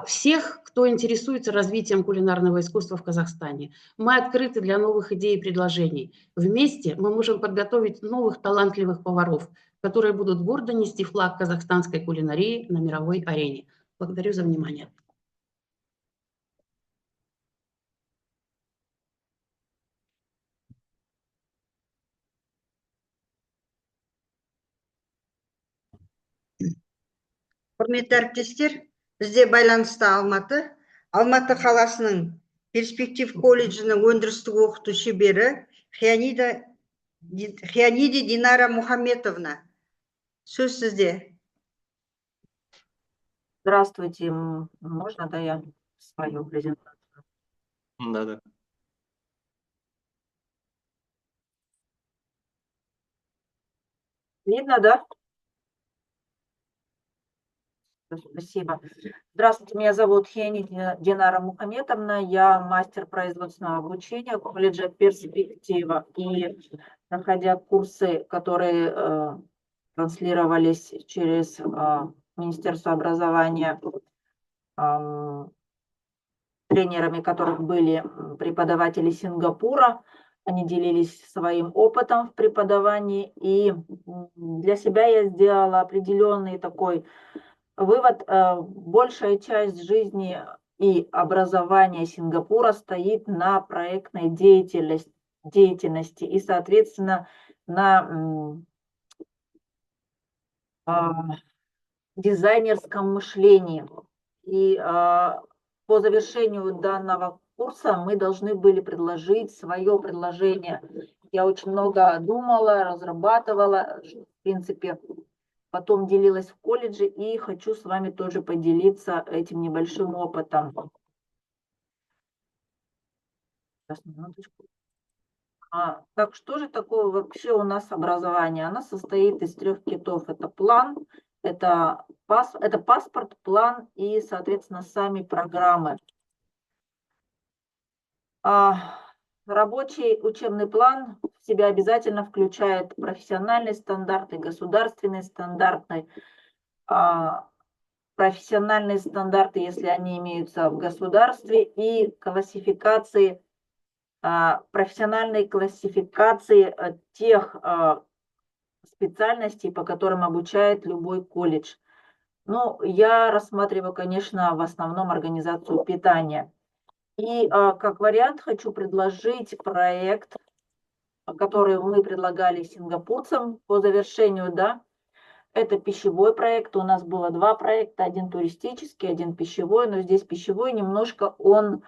всех, кто интересуется развитием кулинарного искусства в Казахстане. Мы открыты для новых идей и предложений. Вместе мы можем подготовить новых талантливых поваров, которые будут гордо нести флаг казахстанской кулинарии на мировой арене. Благодарю за внимание. Құрметті әріптестер, бізде байланыста Алматы қаласының перспектив колледжінің өндірістік оқыту шебері Хияниди Динара Мухамметовна. Сөз сізде. Здравствуйте, можно, да, я свою презентацию? Да. Видно, да? Спасибо. Здравствуйте, меня зовут Хияниди Динара Мухамметовна, я мастер производственного обучения колледжа «Перспектива». И проходя курсы, которые транслировались через Министерство образования, тренерами которых были преподаватели Сингапура, они делились своим опытом в преподавании, и для себя я сделала определенный такой вывод. Большая часть жизни и образования Сингапура стоит на проектной деятельности и, соответственно, на дизайнерском мышлении. И по завершению данного курса мы должны были предложить свое предложение. Я очень много думала, разрабатывала, в принципе, потом делилась в колледже и хочу с вами тоже поделиться этим небольшим опытом. Сейчас, минуточку. Так, что же такое вообще у нас образование? Оно состоит из 3 китов. Это план, это паспорт, план и, соответственно, сами программы. Рабочий учебный план в себя обязательно включает профессиональные стандарты, государственные стандарты, профессиональные стандарты, если они имеются в государстве, и классификации, профессиональные классификации тех специальностей, по которым обучает любой колледж. Ну, я рассматриваю, конечно, в основном организацию питания. И как вариант хочу предложить проект, который мы предлагали сингапурцам по завершению, да. Это пищевой проект. У нас было два проекта, один туристический, один пищевой, но здесь пищевой немножко он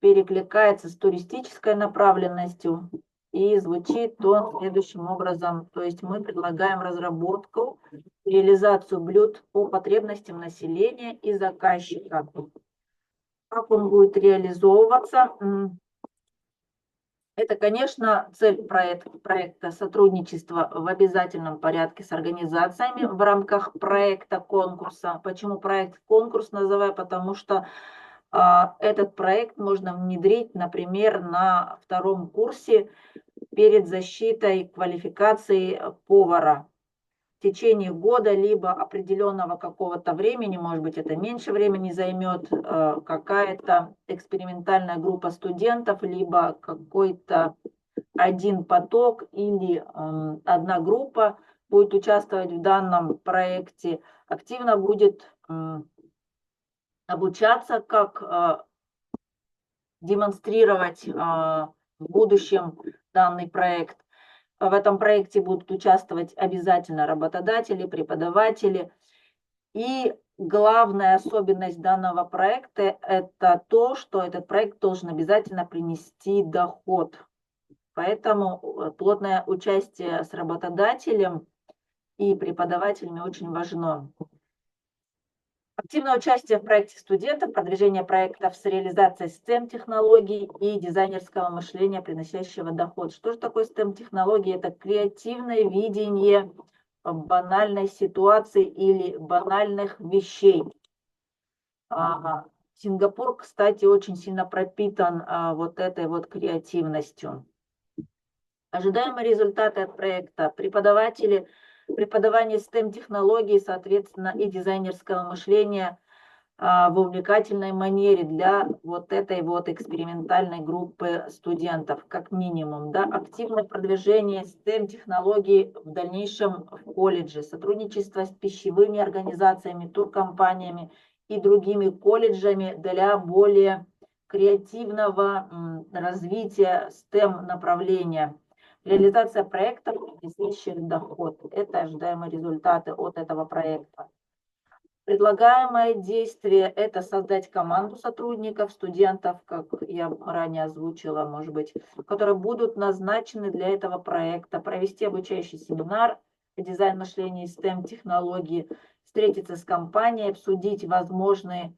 перекликается с туристической направленностью. И звучит он следующим образом. То есть мы предлагаем разработку, реализацию блюд по потребностям населения и заказчика. Как он будет реализовываться? Это, конечно, цель проекта сотрудничество в обязательном порядке с организациями в рамках проекта конкурса. Почему проект конкурс называю? Потому что этот проект можно внедрить, например, на втором курсе перед защитой квалификации повара. В течение года, либо определенного какого-то времени, может быть, это меньше времени займет, какая-то экспериментальная группа студентов, либо какой-то один поток или одна группа будет участвовать в данном проекте, активно будет обучаться, как демонстрировать в будущем данный проект. В этом проекте будут участвовать обязательно работодатели, преподаватели. И главная особенность данного проекта – это то, что этот проект должен обязательно принести доход. Поэтому плотное участие с работодателем и преподавателями очень важно. Активное участие в проекте студентов, продвижение проектов с реализацией STEM-технологий и дизайнерского мышления, приносящего доход. Что же такое STEM-технологии? Это креативное видение банальной ситуации или банальных вещей. Сингапур, кстати, очень сильно пропитан вот этой вот креативностью. Ожидаемые результаты от проекта. Преподавание STEM-технологий, соответственно, и дизайнерского мышления в увлекательной манере для вот этой вот экспериментальной группы студентов, как минимум. Да? Активное продвижение STEM-технологий в дальнейшем в колледже, сотрудничество с пищевыми организациями, туркомпаниями и другими колледжами для более креативного развития STEM-направления. Реализация проектов, принесущих доход. Это ожидаемые результаты от этого проекта. Предлагаемое действие – это создать команду сотрудников, студентов, как я ранее озвучила, может быть, которые будут назначены для этого проекта, провести обучающий семинар «Дизайн мышления и STEM-технологии», встретиться с компанией, обсудить возможность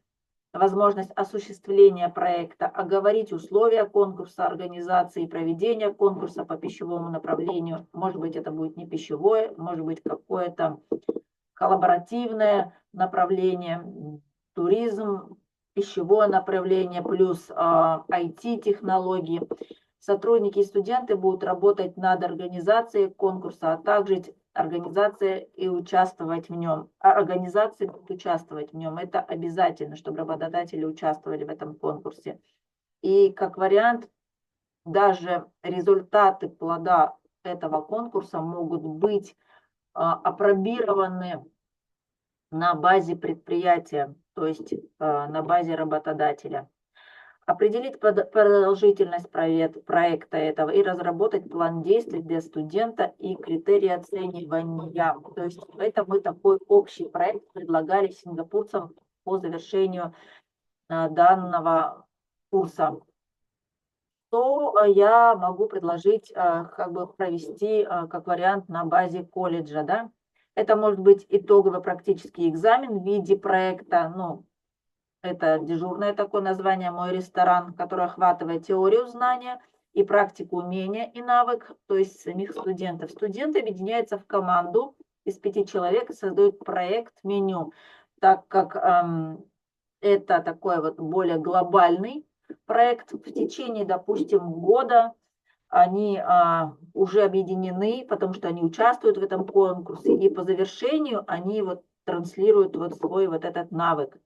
осуществления проекта, оговорить условия конкурса, организации и проведения конкурса по пищевому направлению. Может быть, это будет не пищевое, может быть, какое-то коллаборативное направление, туризм, пищевое направление, плюс IT-технологии. Сотрудники и студенты будут работать над организацией конкурса, а также организация и участвовать в нем. Организации будут участвовать в нем. Это обязательно, чтобы работодатели участвовали в этом конкурсе. И как вариант, даже результаты плода этого конкурса могут быть апробированы на базе предприятия, то есть на базе работодателя. Определить продолжительность проекта этого и разработать план действий для студента и критерии оценивания. То есть это мы такой общий проект предлагали сингапурцам по завершению данного курса. Что я могу предложить, как бы провести как вариант на базе колледжа, да? Это может быть итоговый практический экзамен в виде проекта, ну, это дежурное такое название «Мой ресторан», который охватывает теорию знания и практику умения и навык, то есть самих студентов. Студенты объединяются в команду из 5 человек и создают проект меню, так как это такой вот более глобальный проект в течение, допустим, года. Они уже объединены, потому что они участвуют в этом конкурсе, и по завершению они вот транслируют вот свой вот этот навык.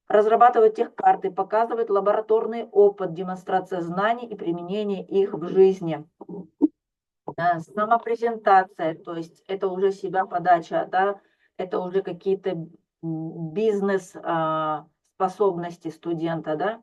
Разрабатывают техкарты, показывают лабораторный опыт, демонстрация знаний и применение их в жизни. Самопрезентация, то есть это уже себя подача, да, это уже какие-то бизнес-способности студента, да.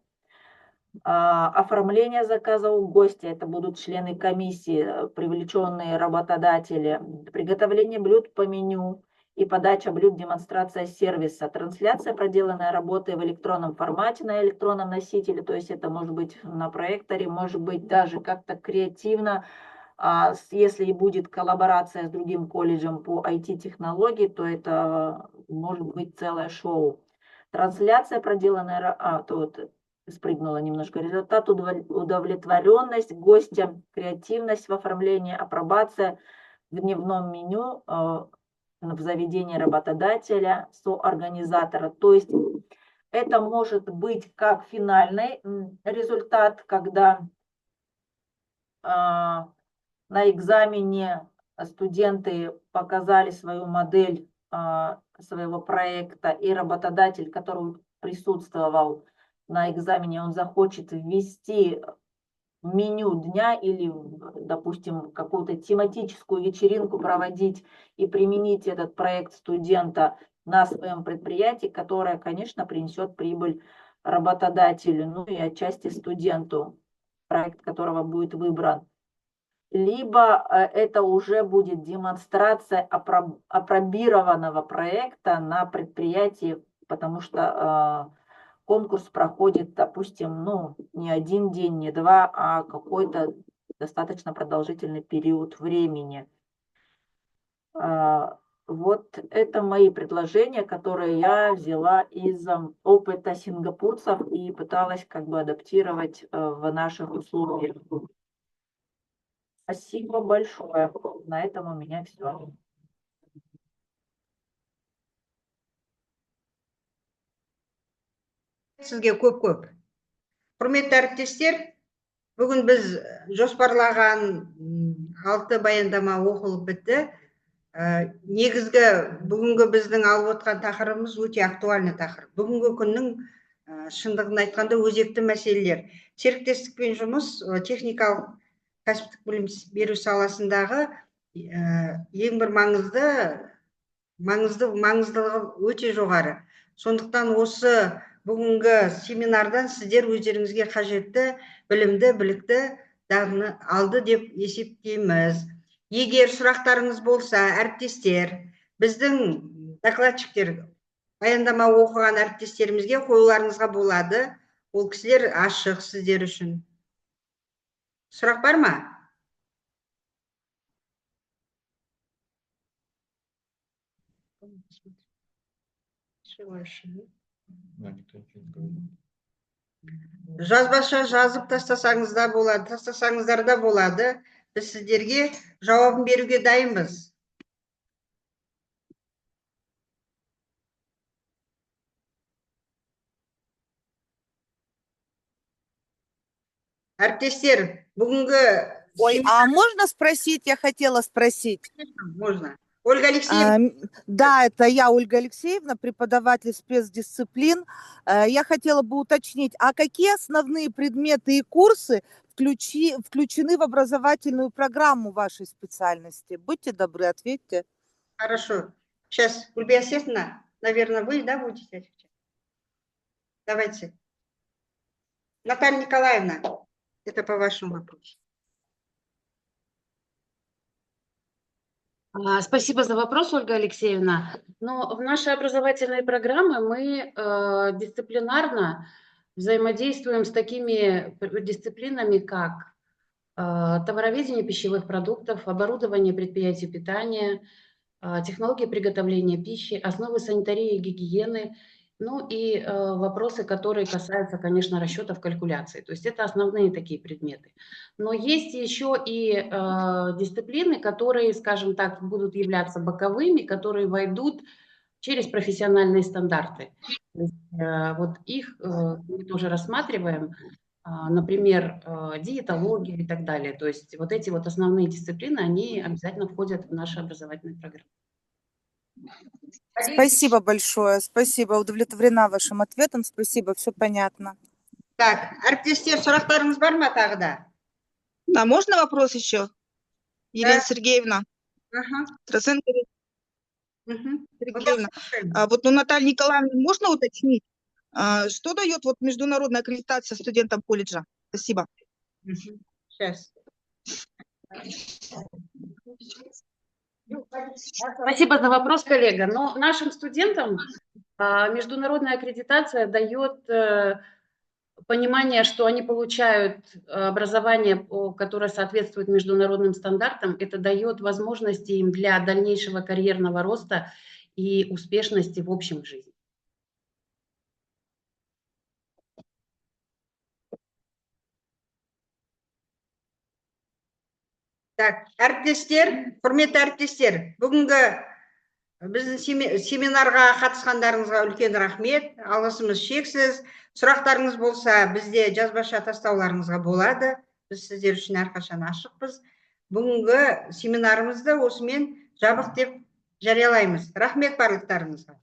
Оформление заказа у гостя, это будут члены комиссии, привлеченные работодатели, приготовление блюд по меню и подача блюд, демонстрация сервиса, трансляция проделанной работы в электронном формате на электронном носителе, то есть это может быть на проекторе, может быть даже как-то креативно, если будет коллаборация с другим колледжем по IT-технологии, то это может быть целое шоу. Трансляция проделанная, спрыгнула немножко. Результат, удовлетворенность гостя, креативность в оформлении, апробация в дневном меню в заведении работодателя, соорганизатора. То есть это может быть как финальный результат, когда на экзамене студенты показали свою модель своего проекта, и работодатель, который присутствовал на экзамене, он захочет ввести меню дня или, допустим, какую-то тематическую вечеринку проводить и применить этот проект студента на своем предприятии, которое, конечно, принесет прибыль работодателю, ну и отчасти студенту, проект которого будет выбран. Либо это уже будет демонстрация апробированного проекта на предприятии, потому что конкурс проходит, допустим, ну, не один день, не два, а какой-то достаточно продолжительный период времени. Вот это мои предложения, которые я взяла из опыта сингапурцев и пыталась как бы адаптировать в наших условиях. Спасибо большое. На этом у меня все. Сізге көп. Құрметті әріптестер, бүгін біз жоспарлаған 6 баяндама оқылып бітті. Негізгі бүгінгі біздің алып отқан тақырыбымыз өте актуальны тақырып. Бүгінгі күннің шындығын айтқанда өзекті мәселелер. Серіктестікпен жұмыс, техникалық кәсіптік білім беру саласындағы ең бір маңыздылығы өте жоғары. Сондықтан осы бүгінгі семинардан сіздер өздеріңізге қажетті білімді, білікті дағдыны алды деп есептейміз. Егер сұрақтарыңыз болса, әріптестер, біздің докладчиктер, баяндама оқыған әріптестерімізге қоюларыңызға болады. Ол кісілер ашық сіздер үшін. Сұрақ бар ма? Жазбаша жазып тастасаңыздар да болады. Біз сіздерге жауабын беруге дайынбыз. Әріптестер, бүгінгі... Ой, а можно спросить? Я хотела спросить. Можно. Ольга Алексеевна. Да, это я, Ольга Алексеевна, преподаватель спецдисциплин. Я хотела бы уточнить, а какие основные предметы и курсы включены в образовательную программу вашей специальности? Будьте добры, ответьте. Хорошо. Сейчас, Ульбия Сергеевна, наверное, вы, да, будете отвечать? Давайте. Наталья Николаевна, это по вашему вопросу. Спасибо за вопрос, Ольга Алексеевна. Но в нашей образовательной программе мы дисциплинарно взаимодействуем с такими дисциплинами, как товароведение пищевых продуктов, оборудование предприятий питания, технологии приготовления пищи, основы санитарии и гигиены, ну и вопросы, которые касаются, конечно, расчетов калькуляции. То есть это основные такие предметы. Но есть еще и дисциплины, которые, скажем так, будут являться боковыми, которые войдут через профессиональные стандарты. То есть, вот их мы тоже рассматриваем, например, диетологию и так далее. То есть вот эти вот основные дисциплины, они обязательно входят в наши образовательные программы. Спасибо большое. Спасибо. Удовлетворена вашим ответом. Спасибо. Все понятно. Так, әріптестер, сұрақтарыңыз бар ма тағы да? А можно вопрос еще? Елена Сергеевна. Ага. Троценко Мгм. Сергеевна. Вот у Натальи Николаевны можно уточнить, что дает вот международная аккредитация студентам колледжа? Спасибо. Сейчас. Спасибо за вопрос, коллега. Но нашим студентам международная аккредитация дает понимание, что они получают образование, которое соответствует международным стандартам. Это дает возможности им для дальнейшего карьерного роста и успешности в общем жизни. Так, әріптестер, құрметті әріптестер, бүгінгі біздің семинарға қатысқандарыңызға үлкен рахмет, алғысымыз шексіз. Сұрақтарыңыз болса, бізде жазбаша тастауларыңызға болады. Біз сіздер үшін әрқашан ашықпыз. Бүгінгі семинарымызды осымен жабық деп жариялаймыз. Рахмет барлықтарыңызға.